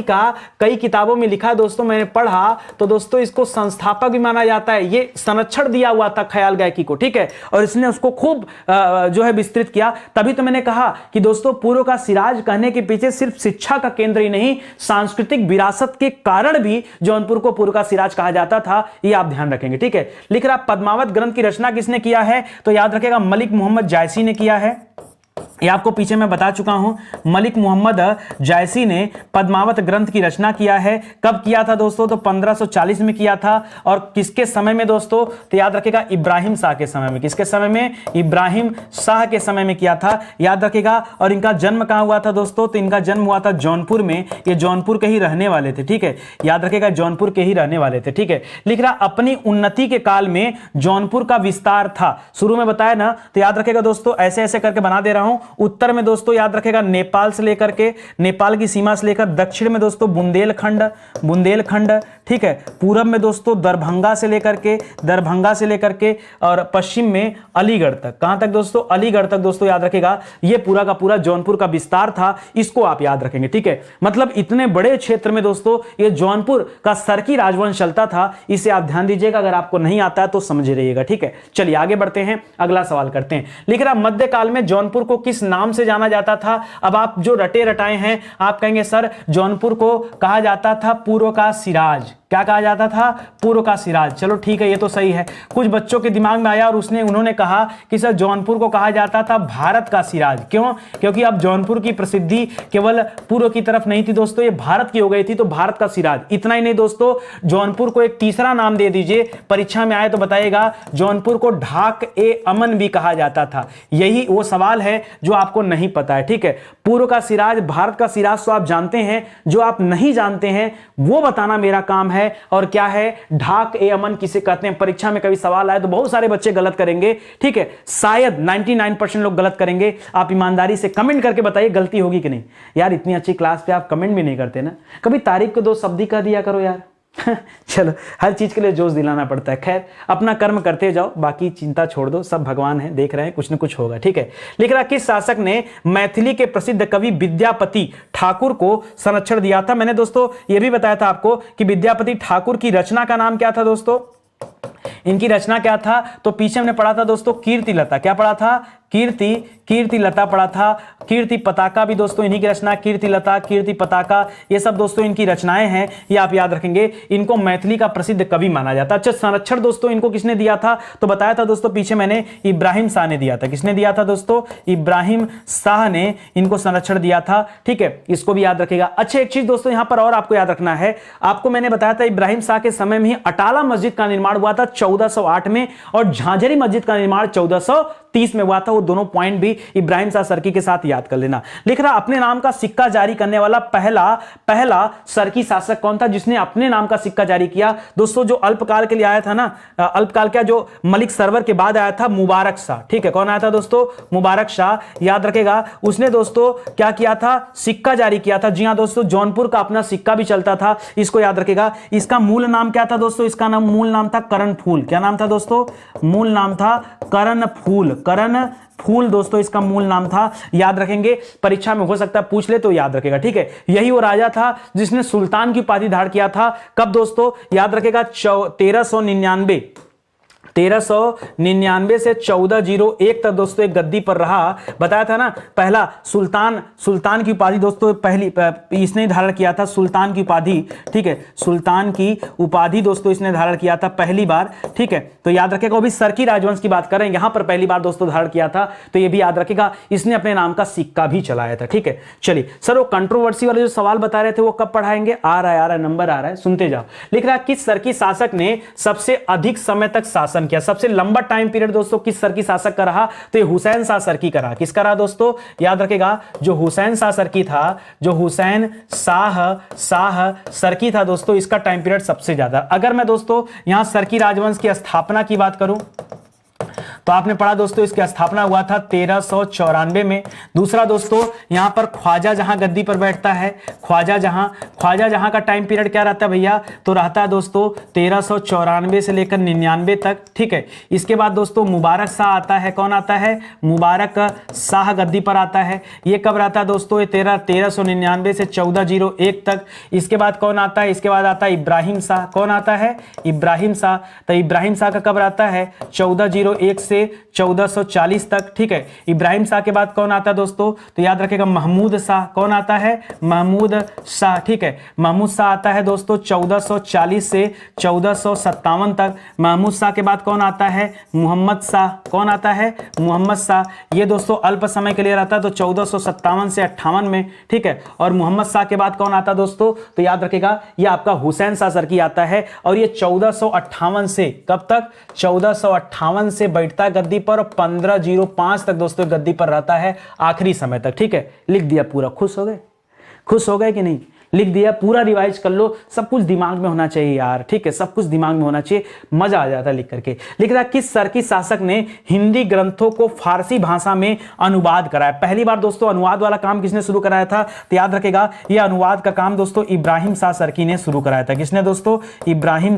का कई किताबों में लिखा है दोस्तों, मैंने पढ़ा, तो दोस्तों इसको संस्थापक भी माना जाता है। ये संरक्षण दिया हुआ था ख्याल गायकी को, ठीक है, और इसने उसको खूब जो है विस्तृत किया। तभी तो मैंने कहा कि दोस्तों पूर्व का सिराज कहने के पीछे सिर्फ शिक्षा का केंद्र ही नहीं, सांस्कृतिक विरासत के कारण भी जौनपुर को पूर्व का सिराज कहा जाता था। ये आप ध्यान रखेंगे, ठीक है। लिख रहा पद्मावत ग्रंथ की रचना किसने किया है, तो याद रखेगा मलिक मोहम्मद जायसी ने किया है। ये आपको पीछे मैं बता चुका हूं, मलिक मोहम्मद जायसी ने पद्मावत ग्रंथ की रचना किया है। कब किया था दोस्तों, तो 1540 में किया था। और किसके समय में दोस्तों, तो याद रखेगा इब्राहिम शाह के समय में। किसके समय में, इब्राहिम शाह के समय में किया था, याद रखेगा। और इनका जन्म कहां हुआ था दोस्तों, तो इनका जन्म हुआ था जौनपुर में। ये जौनपुर के ही रहने वाले थे, ठीक है, याद रखेगा जौनपुर के ही रहने वाले थे, ठीक है। लिख रहा अपनी उन्नति के काल में जौनपुर का विस्तार था। शुरू में बताया ना, तो याद रखेगा दोस्तों, ऐसे ऐसे करके बना दे रहा हूं। उत्तर में दोस्तों याद रखेगा नेपाल से लेकर के, नेपाल की सीमा से लेकर दक्षिण में दोस्तों बुंदेलखंड, ठीक है। पूरब में दोस्तों दरभंगा से लेकर के और पश्चिम में अलीगढ़ तक। कहां तक दोस्तों, अलीगढ़ तक दोस्तों, याद रखेगा। ये पूरा का पूरा जौनपुर का विस्तार था, इसको आप याद रखेंगे, ठीक है। मतलब इतने बड़े क्षेत्र में दोस्तों ये जौनपुर का सरकी राजवंश चलता था। इसे आप ध्यान दीजिएगा, अगर आपको नहीं आता है तो समझे रहिएगा, ठीक है। चलिए आगे बढ़ते हैं, अगला सवाल करते हैं। लिख रहा मध्यकाल में जौनपुर को किस नाम से जाना जाता था। अब आप जो रटे रटाए हैं, आप कहेंगे सर जौनपुर को कहा जाता था पूर्व का सिराज। क्या कहा जाता था, पूर्व का सिराज। चलो ठीक है, ये तो सही है। कुछ बच्चों के दिमाग में आया और उन्होंने कहा कि सर जौनपुर को कहा जाता था भारत का सिराज। क्यों, क्योंकि अब जौनपुर की प्रसिद्धि केवल पूर्व की तरफ नहीं थी दोस्तों, ये भारत की हो गई थी, तो भारत का सिराज। इतना ही नहीं दोस्तों, जौनपुर को एक तीसरा नाम दे दीजिए, परीक्षा में आए तो बताइएगा, जौनपुर को ढाक ए अमन भी कहा जाता था। यही वो सवाल है जो आपको नहीं पता है, ठीक है। पूर्व का सिराज, भारत का सिराज तो आप जानते हैं, जो आप नहीं जानते हैं वो बताना मेरा काम है। और क्या है, ढाक ए अमन किसे कहते हैं। परीक्षा में कभी सवाल आए तो बहुत सारे बच्चे गलत करेंगे, ठीक है, शायद 99% लोग गलत करेंगे। आप ईमानदारी से कमेंट करके बताइए गलती होगी कि नहीं। यार इतनी अच्छी क्लास पे आप कमेंट भी नहीं करते ना, कभी तारीफ को 2 शब्द ही कह दिया करो यार। चलो, हर चीज के लिए जोश दिलाना पड़ता है। खैर, अपना कर्म करते जाओ, बाकी चिंता छोड़ दो, सब भगवान है, देख रहे हैं, कुछ न कुछ होगा, ठीक है। लिख रहा किस शासक ने मैथिली के प्रसिद्ध कवि विद्यापति ठाकुर को संरक्षण दिया था। मैंने दोस्तों यह भी बताया था आपको कि विद्यापति ठाकुर की रचना का नाम क्या था दोस्तों, इनकी रचना क्या था, तो पीछे हमने पढ़ा था दोस्तों कीर्तिलता। क्या पढ़ा था, कीर्तिलता पढ़ा था। कीर्ति पताका भी दोस्तों इन्हीं की रचना, कीर्तिलता, कीर्ति पताका, ये सब दोस्तों इनकी रचनाएं हैं, ये आप याद रखेंगे। इनको मैथिली का प्रसिद्ध कवि माना जाता है। अच्छा, संरक्षण दोस्तों इनको किसने दिया था, तो बताया था दोस्तों पीछे मैंने, इब्राहिम शाह ने दिया था। किसने दिया था दोस्तों, इब्राहिम शाह ने इनको संरक्षण दिया था, ठीक है, इसको भी याद रखेगा। अच्छा, एक चीज दोस्तों यहां पर और आपको याद रखना है, आपको मैंने बताया था इब्राहिम शाह के समय में ही अटाला मस्जिद का निर्माण हुआ था 1408 में, और झांझरी मस्जिद का निर्माण 1430 में हुआ था। वो दोनों पॉइंट भी इब्राहिम शाह सरकी के साथ याद कर लेना। लिख रहा अपने नाम का सिक्का जारी करने वाला पहला सरकी शासक कौन था जिसने अपने नाम का सिक्का जारी किया। दोस्तों जो अल्पकाल के लिए आया था ना, अल्पकाल का जो मलिक सरवर के बाद आया था, मुबारक शाह, ठीक है। कौन आया था दोस्तों, मुबारक शाह, याद रखेगा। उसने दोस्तों क्या किया था, सिक्का जारी किया था। जी हां दोस्तों, जौनपुर का अपना सिक्का भी चलता था, इसको याद रखेगा। इसका मूल नाम क्या था दोस्तों, इसका नाम मूल नाम था करण फूल। क्या नाम था दोस्तों, मूल नाम था करण फूल दोस्तों, इसका मूल नाम था, याद रखेंगे। परीक्षा में हो सकता है पूछ ले तो याद रखेगा, ठीक है। यही वो राजा था जिसने सुल्तान की उपाधि धारण किया था। कब दोस्तों, याद रखेगा, 1399 से 1401 तक दोस्तों एक गद्दी पर रहा। बताया था ना, पहला सुल्तान की उपाधि दोस्तों पहली इसने धारण किया था, सुल्तान की उपाधि, ठीक है, सुल्तान की उपाधि दोस्तों इसने धारण किया था पहली बार, ठीक है। तो याद रखेगा, वो भी सरकी राजवंश की बात कर रहे हैं, यहां पर पहली बार दोस्तों धारण किया था, तो ये भी याद रखेगा। इसने अपने नाम का सिक्का भी चलाया था, ठीक है। चलिए सर, वो कंट्रोवर्सी वाले जो सवाल बता रहे थे वो कब पढ़ाएंगे, आ रहा है नंबर आ रहा है, सुनते जाओ। लिख रहा किस सरकी शासक ने सबसे अधिक समय तक शासन किया, सबसे लंबा टाइम पीरियड दोस्तों किस सरकी शासक का रहा, तो ये हुसैन शाह सरकी का रहा। किसका रहा दोस्तों, याद रखेगा, जो हुसैन शाह सरकी था, जो हुसैन शाह सरकी था दोस्तों, इसका टाइम पीरियड सबसे ज्यादा। अगर मैं दोस्तों यहां सरकी राजवंश की स्थापना की बात करूं तो आपने पढ़ा दोस्तों इसकी स्थापना हुआ था 1394 में। दूसरा दोस्तों यहां पर ख्वाजा जहां गद्दी पर बैठता है, ख्वाजा जहां का टाइम पीरियड क्या रहता है भैया, तो रहता है दोस्तों 1394 से लेकर 99 तक, ठीक है। इसके बाद दोस्तों मुबारक शाह आता है। कौन आता है? मुबारक शाह गद्दी पर आता है। ये कब रहता है दोस्तों? ये 1399 से 1401 तक। इसके बाद कौन आता है? इसके बाद आता है इब्राहिम शाह। कौन आता है? इब्राहिम शाह। तो इब्राहिम शाह का कब रहता है? 1401 से 1440 तक, ठीक है। इब्राहिम शाह के बाद कौन आता है दोस्तों? तो याद रखेगा महमूद शाह। कौन आता है? महमूद शाह, ठीक है। महमूद शाह आता है दोस्तों 1440 से 1457 तक। महमूद शाह के बाद कौन आता है? मोहम्मद शाह। कौन आता है? मोहम्मद शाह। ये दोस्तों अल्प समय के लिए रहता है, तो 1457 से 58 में, ठीक है। और मोहम्मद शाह के बाद कौन आता है दोस्तों? तो याद रखेगा ये आपका हुसैन शाह सरकी आता है, और ये 1458 से कब तक? 1458 से बैठता है गद्दी पर, 1505 तक दोस्तों गद्दी पर रहता है, आखिरी समय तक, ठीक है। लिख दिया पूरा। खुश हो गए? खुश हो गए कि नहीं? लिख दिया पूरा, रिवाइज कर लो। सब कुछ दिमाग में होना चाहिए यार, ठीक है। सब कुछ दिमाग में होना चाहिए, मजा आ जाता है लिख करके। लिख रहा किस सरकी शासक ने हिंदी ग्रंथों को फारसी भाषा में अनुवाद कराया? पहली बार दोस्तों अनुवाद वाला काम किसने शुरू कराया था? तो याद रखेगा ये अनुवाद का काम दोस्तों इब्राहिम शाह सरकी ने शुरू कराया था। किसने दोस्तों? इब्राहिम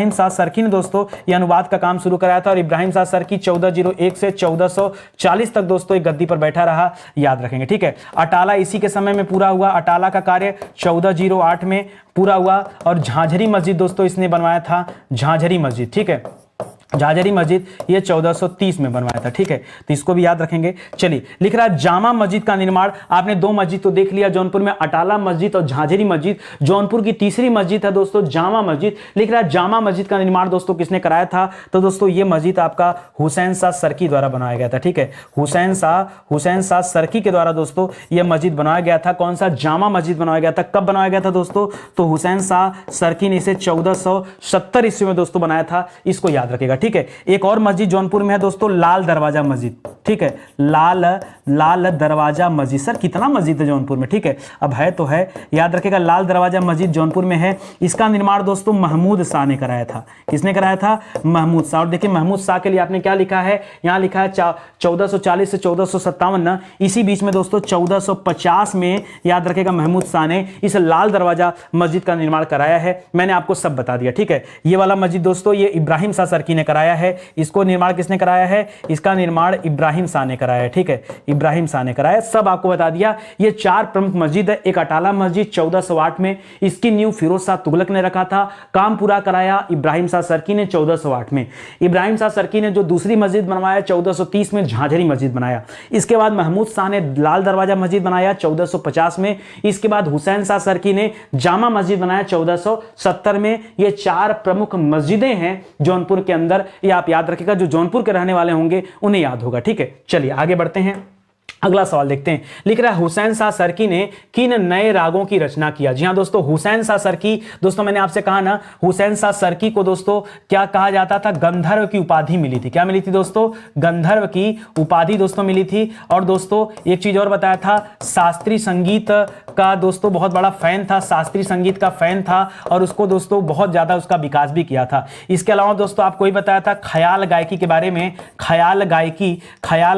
शाह सरकी ने दोस्तों ये अनुवाद का काम शुरू कराया था। और इब्राहिम शाह सरकी 1401 से 1440 तक दोस्तों एक गद्दी पर बैठा रहा, याद रखेंगे, ठीक है। अटाला इसी के समय में पूरा हुआ। अटाला का 1408 में पूरा हुआ। और झांझरी मस्जिद दोस्तों इसने बनवाया था, झांझरी मस्जिद, ठीक है। झांझरी मस्जिद ये 1430 में बनवाया था, ठीक है। तो इसको भी याद रखेंगे। चलिए लिख रहा है जामा मस्जिद का निर्माण। आपने दो मस्जिद तो देख लिया जौनपुर में, अटाला मस्जिद और झांझरी मस्जिद। जौनपुर की तीसरी मस्जिद है दोस्तों जामा मस्जिद। लिख रहा है जामा मस्जिद का निर्माण दोस्तों किसने कराया था? तो दोस्तों ये मस्जिद आपका हुसैन शाह सरकी द्वारा बनाया गया था, ठीक है। हुसैन शाह सरकी के द्वारा दोस्तों ये मस्जिद बनाया गया था। कौन सा? जामा मस्जिद बनाया गया था। कब बनाया गया था दोस्तों? तो हुसैन शाह सरकी ने इसे 1470 ईस्वी में दोस्तों बनाया था। इसको याद रखेगा, ठीक है। एक और मस्जिद जौनपुर में है दोस्तों लाल दरवाजा मस्जिद, ठीक है। लाल दरवाजा मस्जिद। सर कितना मस्जिद है जौनपुर में, ठीक है। अब है तो है, याद रखेगा लाल दरवाजा मस्जिद जौनपुर में है। इसका निर्माण दोस्तों महमूद शाह ने कराया था। किसने कराया था? महमूद शाह। और देखिए महमूद शाह के लिए आपने क्या लिखा है? यहां लिखा है 1440 से 1457 ना, इसी बीच में दोस्तों 1450 में याद रखेगा महमूद शाह ने इस लाल दरवाजा मस्जिद का निर्माण कराया है। मैंने आपको सब बता दिया, ठीक है। ये वाला मस्जिद दोस्तों ये इब्राहिम शाह सरकी ने कराया है। इसको निर्माण किसने कराया है? इसका निर्माण इब्राहिम शाह ने कराया है, ठीक है। इब्राहिम शाह ने कराया, सब आपको बता दिया। ये चार प्रमुख मस्जिद है। एक अटाला मस्जिद 1408 में, इसकी नींव फिरोज शाह तुगलक ने रखा था। काम पूरा कराया इब्राहिम शाह सरकी ने 1408 में। इब्राहिम शाह सरकी ने जो दूसरी मस्जिद बनवाया 1430 में झांझरी मस्जिद बनाया। इसके बाद महमूद शाह ने लाल दरवाजा मस्जिद बनाया 1450 में। इसके बाद हुसैन शाह सरकी ने जामा मस्जिद बनाया 1470 में। ये चार प्रमुख मस्जिदें हैं जौनपुर के अंदर। ये आप याद रखिएगा, जो जौनपुर के रहने वाले होंगे उन्हें याद होगा, ठीक है। चलिए आगे बढ़ते हैं, अगला सवाल देखते हैं। लिख रहा है हुसैन शाह सरकी ने किन नए रागों की रचना किया? जी हां दोस्तों, हुसैन शाह सरकी, दोस्तों मैंने आपसे कहा ना, हुसैन शाह सरकी को दोस्तों क्या कहा जाता था? गंधर्व की उपाधि मिली थी। क्या मिली थी दोस्तों? गंधर्व की उपाधि दोस्तों मिली थी। और दोस्तों एक चीज और बताया था, शास्त्रीय संगीत का दोस्तों बहुत बड़ा फैन था, शास्त्रीय संगीत का फैन था, और उसको दोस्तों बहुत ज्यादा उसका विकास भी किया था। इसके अलावा दोस्तों आपको ही बताया था ख्याल गायकी के बारे में। ख्याल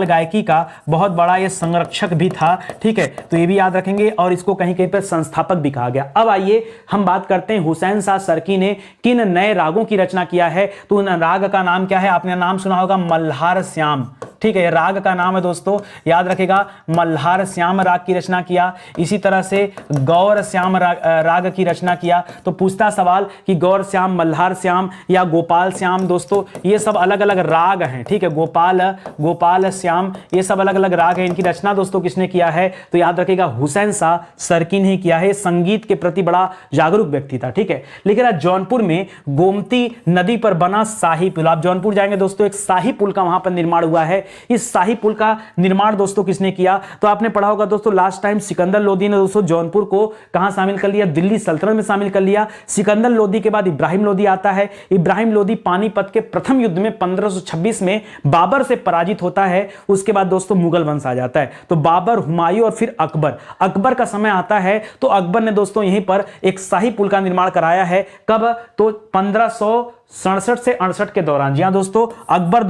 गायकी का बहुत बड़ा ये संरक्षक भी था, ठीक है। तो ये भी याद रखेंगे, और इसको कहीं कहीं पर संस्थापक भी कहा गया। अब आइए हम बात करते हैं हुसैन शाह सरकी ने किन नए रागों की रचना किया है। तो उन राग का नाम क्या है? आपने नाम सुना होगा मल्हार श्याम, ठीक है। राग का नाम है दोस्तों, याद रखेगा, मल्हार श्याम राग की रचना किया। इसी तरह से गौर श्याम राग की रचना किया। तो पूछता सवाल कि गौर श्याम, मल्हार श्याम या गोपाल श्याम, दोस्तों ये सब अलग अलग राग हैं, ठीक है। गोपाल श्याम ये सब अलग अलग राग हैं। इनकी रचना दोस्तों किसने किया है? तो याद रखेगा हुसैन शाह सरकी ने किया है। संगीत के प्रति बड़ा जागरूक व्यक्ति था, ठीक है। लेकिन जौनपुर में गोमती नदी पर बना शाही पुल, आप जौनपुर जाएंगे दोस्तों एक शाही पुल का वहां पर निर्माण हुआ है। इस शाही पुल का निर्माण दोस्तों किसने किया? तो आपने पढ़ा होगा दोस्तों लास्ट टाइम, सिकंदर लोदी ने दोस्तों जौनपुर को कहां शामिल कर लिया? दिल्ली सल्तनत में शामिल कर लिया। सिकंदर लोदी के बाद इब्राहिम लोदी आता है। इब्राहिम लोदी पानीपत के प्रथम युद्ध में 1526 में बाबर से पराजित होता है। उसके बाद दोस्तों मुगल वंश आ जाता है। तो बाबर, हुमायूं और फिर अकबर, अकबर का समय आता है तो अकबर ने दोस्तों यहीं पर एक शाही पुल का निर्माण कराया है। कब? तो 1567 से 68 के दौरान। जी हां दोस्तों, अकबर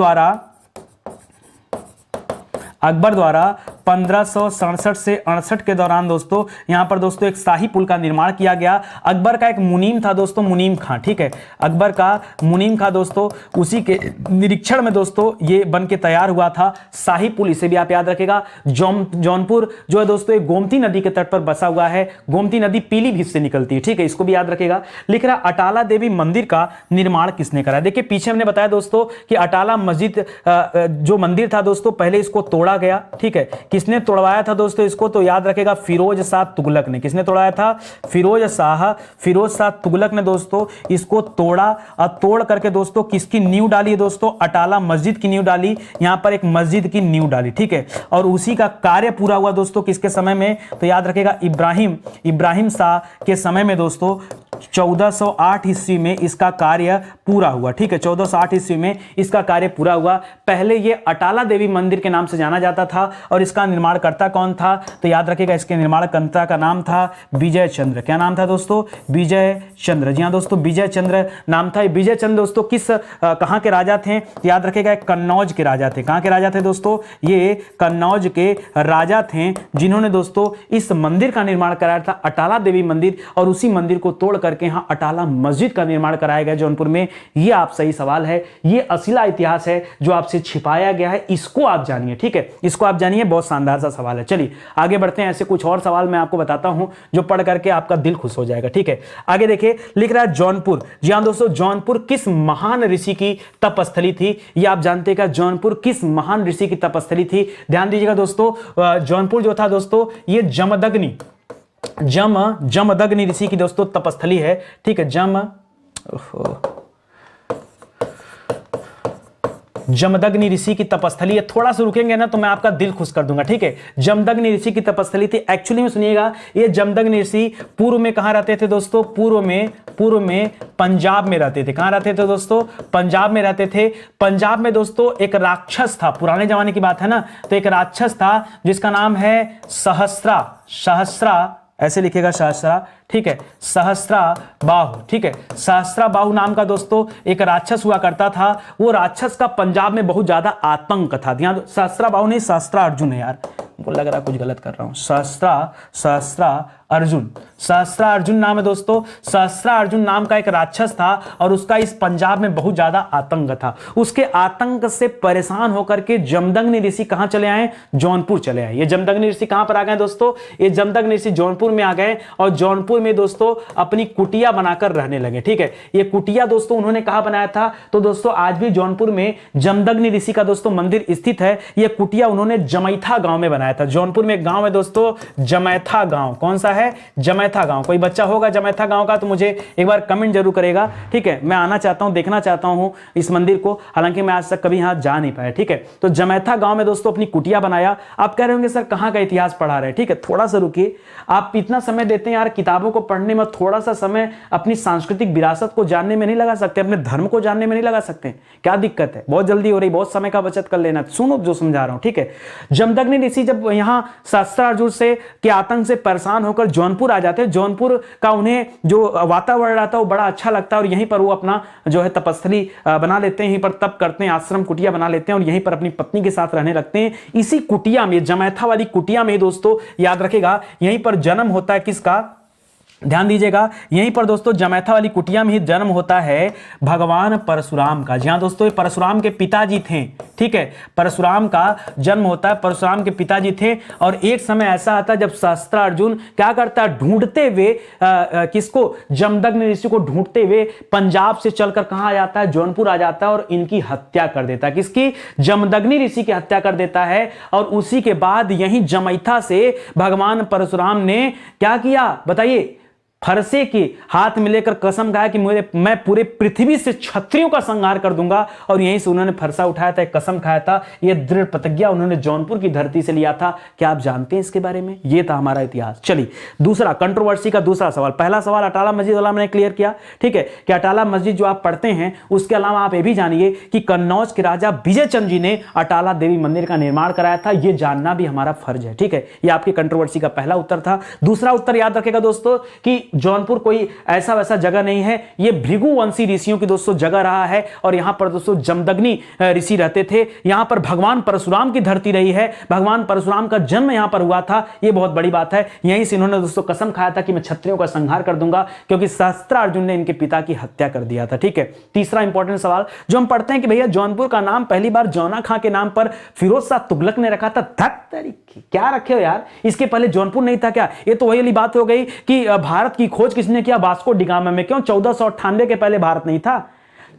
द्वारा 1567 से 68 के दौरान दोस्तों यहां पर दोस्तों एक शाही पुल का निर्माण किया गया। अकबर का एक मुनीम था दोस्तों, मुनीम खां, ठीक है, अकबर का मुनीम खां दोस्तों, उसी के निरीक्षण में दोस्तों ये बन के तैयार हुआ था शाही पुल। इसे भी आप याद रखेगा। जौनपुर जो है दोस्तों एक गोमती नदी के तट पर बसा हुआ है। गोमती नदी पीलीभीत से निकलती है, ठीक है, इसको भी याद रखेगा। लिख रहा अटाला देवी मंदिर का निर्माण किसने करा? देखिए पीछे हमने बताया दोस्तों कि अटाला मस्जिद जो मंदिर था दोस्तों, पहले इसको तोड़ा गया, ठीक है। किसने तोड़वाया था दोस्तों इसको? तो याद रखेगा फिरोज शाह तुगलक ने। किसने तोड़वाया था? फिरोज शाह तुगलक ने दोस्तों इसको तोड़ा और तोड़ करके दोस्तों किसकी नींव डाली है दोस्तों? अटाला मस्जिद की नींव डाली। यहां पर एक मस्जिद की नींव डाली, ठीक है। और उसी का कार्य पूरा हुआ दोस्तों किसके समय में? तो याद रखेगा इब्राहिम शाह के समय में दोस्तों 1408 ईस्वी में इसका कार्य पूरा हुआ, ठीक है। 1408 ईस्वी में इसका कार्य पूरा हुआ। पहले यह अटाला देवी मंदिर के नाम से जाना जाता था और इसका निर्माणकर्ता कौन था? तो याद रखिएगा इसके निर्माणकर्ता का नाम था विजय चंद्र। क्या नाम था दोस्तों? विजय चंद्र। जी हां दोस्तों, विजय चंद्र नाम था। विजय चंद्र दोस्तों कहां के राजा थे? याद रखिएगा कन्नौज के राजा थे। कहां के राजा थे दोस्तों? ये कन्नौज के राजा थे जिन्होंने दोस्तों इस मंदिर का निर्माण कराया था, अटाला देवी मंदिर, और उसी मंदिर को तोड़ करके यहां अटाला मस्जिद का निर्माण कराया गया जौनपुर में। ये आप सही सवाल है, ये असला इतिहास है जो आपसे छिपाया गया है, इसको आप जानिए, ठीक है, इसको आप जानिए। बहुत शानदार सा सवाल है। चलिए आगे बढ़ते हैं। ऐसे कुछ और सवाल मैं आपको बताता हूं जो पढ़ करके आपका दिल खुश हो जाएगा, ठीक है। आगे देखिए, लिख रहा है जौनपुर। जी हां दोस्तों, जौनपुर किस महान ऋषि की तपस्थली थी? ये आप जानते हैं क्या? जौनपुर किस महान ऋषि की तपस्थली थी? ध्यान दीजिएगा दोस्तों, जौनपुर जो था दोस्तों ये जमदग्नि ऋषि की दोस्तों तपस्थली है, ठीक है। जमदग्नि ऋषि की तपस्थली है। थोड़ा सा रुकेंगे ना तो मैं आपका दिल खुश कर दूंगा, ठीक है। जमदग्नि ऋषि की तपस्थली थी। एक्चुअली में सुनिएगा, ये जमदग्नि ऋषि पूर्व में कहां रहते थे दोस्तों? पूर्व में पंजाब में रहते थे। कहां रहते थे दोस्तों? पंजाब में रहते थे। पंजाब में दोस्तों एक राक्षस था, पुराने जमाने की बात है ना, तो एक राक्षस था जिसका नाम है सहस्रा, ऐसे लिखेगा सहस्रा, ठीक है, सहस्रा बाहु, ठीक है। सहस्रा बाहु नाम का दोस्तों एक राक्षस हुआ करता था। वो राक्षस का पंजाब में बहुत ज्यादा आतंक था। ध्यान, सहस्रा बाहु नहीं, सहस्रा अर्जुन है यार, मुझको लग रहा है कुछ गलत कर रहा हूं। सहस्रा अर्जुन नाम है दोस्तों। सहस्रा अर्जुन नाम का एक राक्षस था और उसका इस पंजाब में बहुत ज्यादा आतंक था। उसके आतंक से परेशान होकर के जमदग्नि ऋषि कहां चले आए? जौनपुर चले आए। ये जमदग्नि ऋषि कहां पर आ गए दोस्तों? ये जमदग्नि ऋषि जौनपुर में आ गए और जौनपुर में दोस्तों अपनी कुटिया बनाकर रहने लगे, ठीक है। ये कुटिया दोस्तों उन्होंने कहां बनाया था? तो दोस्तों आज भी जौनपुर में जमदग्नि ऋषि का दोस्तों मंदिर स्थित है। ये कुटिया उन्होंने जमैथा गांव में बनाया था। जौनपुर में एक गांव है दोस्तों, जमैथा गांव। कौन सा है? जमैथा गांव। कोई बच्चा होगा जमैथा गांव का तो मुझे एक बार कमेंट जरूर करेगा, ठीक है। मैं आना चाहता हूं, देखना चाहता हूं इस मंदिर को, हालांकि मैं आज तक कभी यहां जा नहीं पाया, ठीक है। तो जमैथा गांव में दोस्तों अपनी कुटिया बनाया। आप कह रहे होंगे सर कहां का इतिहास पढ़ा रहे हैं, ठीक है, थोड़ा सा रुकिए। आप इतना समय देते हैं यार किताबों को पढ़ने में, थोड़ा सा समय अपनी सांस्कृतिक विरासत को जानने में नहीं लगा सकते? अपने धर्म को जानने में नहीं लगा सकते? क्या दिक्कत है? बहुत जल्दी हो रही, बहुत समय का बचत कर लेना। सुनो जो समझा रहा हूं, ठीक है। जमदग्नि ऋषि जब यहां सहस्रा अर्जुन से के आतंक से परेशान होकर जौनपुर आ जाते हैं, जौनपुर का उन्हें जो वातावरण रहता है वो बड़ा अच्छा लगता है और यहीं पर वो अपना जो है तपस्थली बना लेते हैं, यहीं पर तप करते हैं, आश्रम कुटिया बना लेते हैं और यहीं पर अपनी पत्नी के साथ रहने लगते हैं। इसी कुटिया में, जमैथा वाली कुटिया में दोस्तों याद रखेगा, यहीं पर जन्म होता है किसका? ध्यान दीजिएगा, यहीं पर दोस्तों जमैथा वाली कुटिया में ही जन्म होता है भगवान परशुराम का। जी हां दोस्तों, ये परशुराम के पिताजी थे, ठीक है। परशुराम का जन्म होता है, परशुराम के पिताजी थे। और एक समय ऐसा आता है जब सहस्त्र अर्जुन क्या करता है? ढूंढते हुए किसको? जमदग्नि ऋषि को ढूंढते हुए पंजाब से चलकर कहां आ जाता है? जौनपुर आ जाता है और इनकी हत्या कर देता है। किसकी? जमदग्नि ऋषि की हत्या कर देता है। और उसी के बाद यहीं जमैथा से भगवान परशुराम ने क्या किया बताइए? फरसे के हाथ में लेकर कसम खाया कि मैं पूरे पृथ्वी से क्षत्रियों का संहार कर दूंगा, और यहीं से उन्होंने फरसा उठाया था, कसम खाया था। यह दृढ़ प्रतिज्ञा उन्होंने जौनपुर की धरती से लिया था। क्या आप जानते हैं इसके बारे में? यह था हमारा इतिहास। चलिए दूसरा कंट्रोवर्सी का दूसरा सवाल। पहला सवाल अटाला मस्जिद वाला मैंने क्लियर किया, ठीक है, कि अटाला मस्जिद जो आप पढ़ते हैं उसके अलावा आप ये भी जानिए कि कन्नौज के राजा विजय चंद जी ने अटाला देवी मंदिर का निर्माण कराया था। यह जानना भी हमारा फर्ज है, ठीक है। यह आपकी कंट्रोवर्सी का पहला उत्तर था। दूसरा उत्तर याद रखेगा दोस्तों कि जौनपुर कोई ऐसा वैसा जगह नहीं है, यह भृगुवंशी ऋषियों की दोस्तों जगह रहा है, और यहां पर दोस्तों जमदग्नि ऋषि रहते थे। यहां पर भगवान परशुराम की धरती रही है, भगवान परशुराम का जन्म यहां पर हुआ था। यह बहुत बड़ी बात है। यहीं से इन्होंने दोस्तों कसम खाया था कि मैं क्षत्रियों का संहार कर दूंगा, क्योंकि सहस्त्रार्जुन ने इनके पिता की हत्या कर दिया था, ठीक है। तीसरा इंपॉर्टेंट सवाल जो हम पढ़ते हैं कि भैया जौनपुर का नाम पहली बार जौना खां के नाम पर फिरोज शाह तुगलक ने रखा था। क्या रखे हो यार, इसके पहले जौनपुर नहीं था क्या? ये तो वही वाली बात हो गई कि भारत की खोज किसने किया? वास्को डी गामा में। क्यों? 1498 के पहले भारत नहीं था।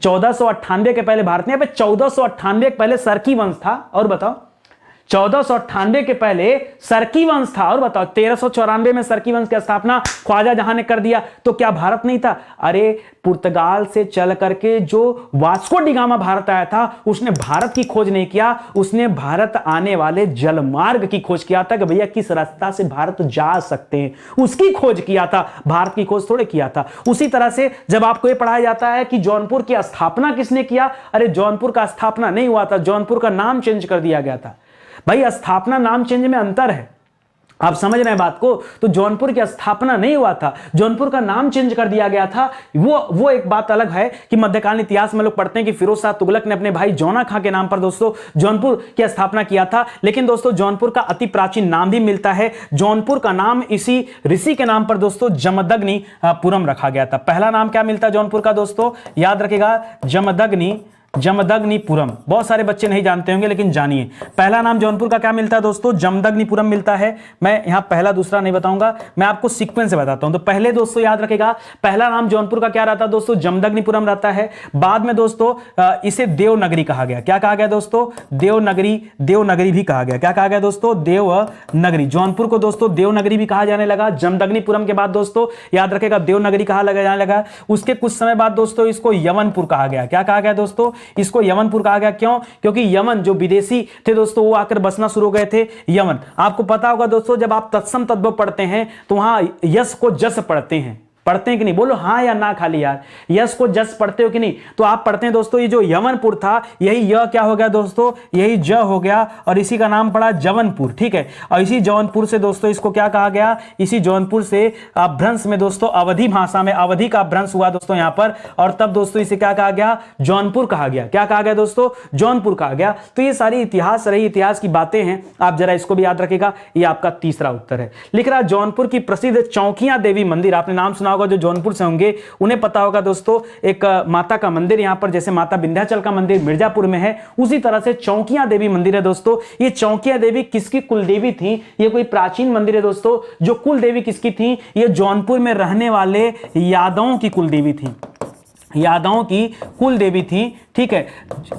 1498 के पहले भारत नहीं, 1498 के पहले सरकी वंश था। और बताओ 1498 के पहले सरकी वंश था। और बताओ 1394 में सरकी वंश की स्थापना ख्वाजा जहां ने कर दिया, तो क्या भारत नहीं था? अरे पुर्तगाल से चल करके जो वास्को डी गामा भारत आया था, उसने भारत की खोज नहीं किया, उसने भारत आने वाले जलमार्ग की खोज किया था कि भैया किस रास्ता से भारत जा सकते हैं, उसकी खोज किया था। भारत की खोज थोड़े किया था। उसी तरह से जब आपको यह पढ़ाया जाता है कि जौनपुर की स्थापना किसने किया, अरे जौनपुर का स्थापना नहीं हुआ था, जौनपुर का नाम चेंज कर दिया गया था। भाई स्थापना नाम चेंज में अंतर है, आप समझ रहे हैं बात को? तो जौनपुर की स्थापना नहीं हुआ था, जौनपुर का नाम चेंज कर दिया गया था। वो एक बात अलग है कि मध्यकालीन इतिहास में लोग पढ़ते हैं कि फिरोज शाह तुगलक ने अपने भाई जौना खां के नाम पर दोस्तों जौनपुर की स्थापना किया था। लेकिन दोस्तों जौनपुर का अति प्राचीन नाम भी मिलता है। जौनपुर का नाम इसी ऋषि के नाम पर दोस्तों जमदग्नि पुरम रखा गया था। पहला नाम क्या मिलता है जौनपुर का दोस्तों? याद रखेगा, जमदग्निपुरम। बहुत सारे बच्चे नहीं जानते होंगे, लेकिन जानिए पहला नाम जौनपुर का क्या मिलता है दोस्तों? जमदग्निपुरम मिलता है। मैं यहां पहला दूसरा नहीं बताऊंगा, मैं आपको सीक्वेंस से बताता हूं। तो पहले दोस्तों याद रखेगा, पहला नाम जौनपुर का क्या रहता है दोस्तों? जमदग्निपुरम रहता है। बाद में दोस्तों इसे देवनगरी कहा गया। क्या कहा गया दोस्तों? देवनगरी भी कहा गया। क्या कहा गया दोस्तों? देवनगरी। जौनपुर को दोस्तों देवनगरी भी कहा जाने लगा। जमदग्निपुरम के बाद दोस्तों याद रखेगा देवनगरी कहा जाने लगा। उसके कुछ समय बाद दोस्तों इसको यवनपुर कहा गया। क्या कहा गया दोस्तों? इसको यवनपुर कहा गया। क्यों? क्योंकि यमन जो विदेशी थे दोस्तों वो आकर बसना शुरू हो गए थे। यमन, आपको पता होगा दोस्तों जब आप तत्सम तद्भव पढ़ते हैं तो वहां यश को जस पढ़ते हैं कि नहीं? बोलो हाँ या ना खाली यार। यश को जस पढ़ते हो कि नहीं? तो आप पढ़ते हैं दोस्तों ये जो यवनपुर था, यही य क्या हो गया दोस्तों? यही ज हो गया, और इसी का नाम पड़ा जवनपुर, ठीक है। और इसी जौनपुर से दोस्तों इसको क्या कहा गया? इसी जौनपुर से अपभ्रंश में दोस्तों अवधी भाषा में अवधी का अपभ्रंश हुआ दोस्तों यहां पर, और तब दोस्तों इसे क्या कहा गया? जौनपुर कहा गया। क्या कहा गया दोस्तों? जौनपुर कहा गया। तो ये सारी इतिहास रही, इतिहास की बातें हैं, आप जरा इसको भी याद रखेगा। ये आपका तीसरा उत्तर है। लिख रहा जौनपुर की प्रसिद्ध चौकियां देवी मंदिर, आपने नाम सुना होगा, जो जौनपुर से होंगे उन्हें पता होगा दोस्तों। एक माता का मंदिर यहां पर, जैसे माता विंध्याचल का मंदिर मिर्जापुर में है, उसी तरह से चौकियां देवी मंदिर है दोस्तों। ये चौकियां देवी किसकी कुलदेवी थी? ये कोई प्राचीन मंदिर है दोस्तों। जो कुलदेवी किसकी थी? ये जौनपुर में रहने वाले यादवों की कुलदेवी थी। यादवों की कुल देवी थी, ठीक है,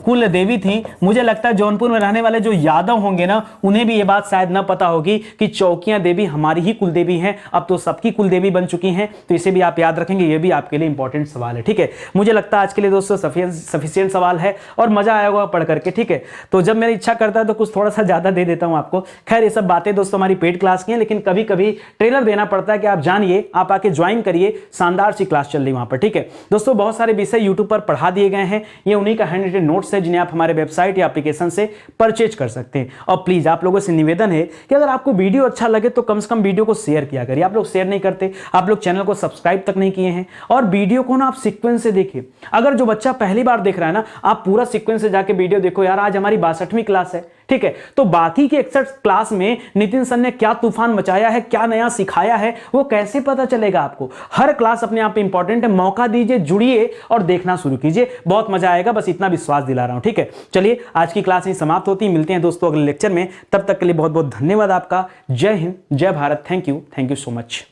कुल देवी थी। मुझे लगता है जौनपुर में रहने वाले जो यादव होंगे ना, उन्हें भी ये बात शायद न पता होगी कि चौकियां देवी हमारी ही कुल देवी हैं। अब तो सबकी कुल देवी बन चुकी हैं, तो इसे भी आप याद रखेंगे। ये भी आपके लिए इंपॉर्टेंट सवाल है, ठीक है। मुझे लगता है आज के लिए दोस्तों सफिशिएंट सवाल है और मजा आया होगा पढ़ करके, ठीक है। तो जब मेरी इच्छा करता है तो कुछ थोड़ा सा ज्यादा दे देता हूं आपको। खैर ये सब बातें दोस्तों हमारी पेड क्लास की हैं, लेकिन कभी कभी ट्रेलर देना पड़ता है कि आप जानिए, आप आके ज्वाइन करिए, शानदार सी क्लास चल रही वहां पर, ठीक है। दोस्तों बहुत सारे विषय यूट्यूब पर पढ़ा दिए गए हैं, ये उन्हीं का हैंड रिटन नोट्स है जिन्हें आप हमारे वेबसाइट या एप्लीकेशन से परचेज कर सकते हैं। और प्लीज आप लोगों से निवेदन है कि अगर आपको वीडियो अच्छा लगे तो कम से कम वीडियो को शेयर किया करिए। आप लोग शेयर नहीं करते, आप लोग चैनल को सब्सक्राइब तक नहीं किए हैं, और वीडियो को ना आप सीक्वेंस से देखिए। अगर जो बच्चा पहली बार देख रहा है ना, आप पूरा सीक्वेंस से जाके वीडियो देखो। यार आज हमारी 62वीं क्लास है, ठीक है, तो बाकी की 61 क्लास में नितिन सर ने क्या तूफान मचाया है, क्या नया सिखाया है, वो कैसे पता चलेगा आपको? हर क्लास अपने आप में इंपॉर्टेंट है। मौका दीजिए, जुड़िए और देखना शुरू कीजिए, बहुत मजा आएगा, बस इतना विश्वास दिला रहा हूं, ठीक है। चलिए आज की क्लास यहीं समाप्त होती है, मिलते हैं दोस्तों अगले लेक्चर में। तब तक के लिए बहुत बहुत धन्यवाद आपका। जय हिंद, जय Bharat. Thank you so much.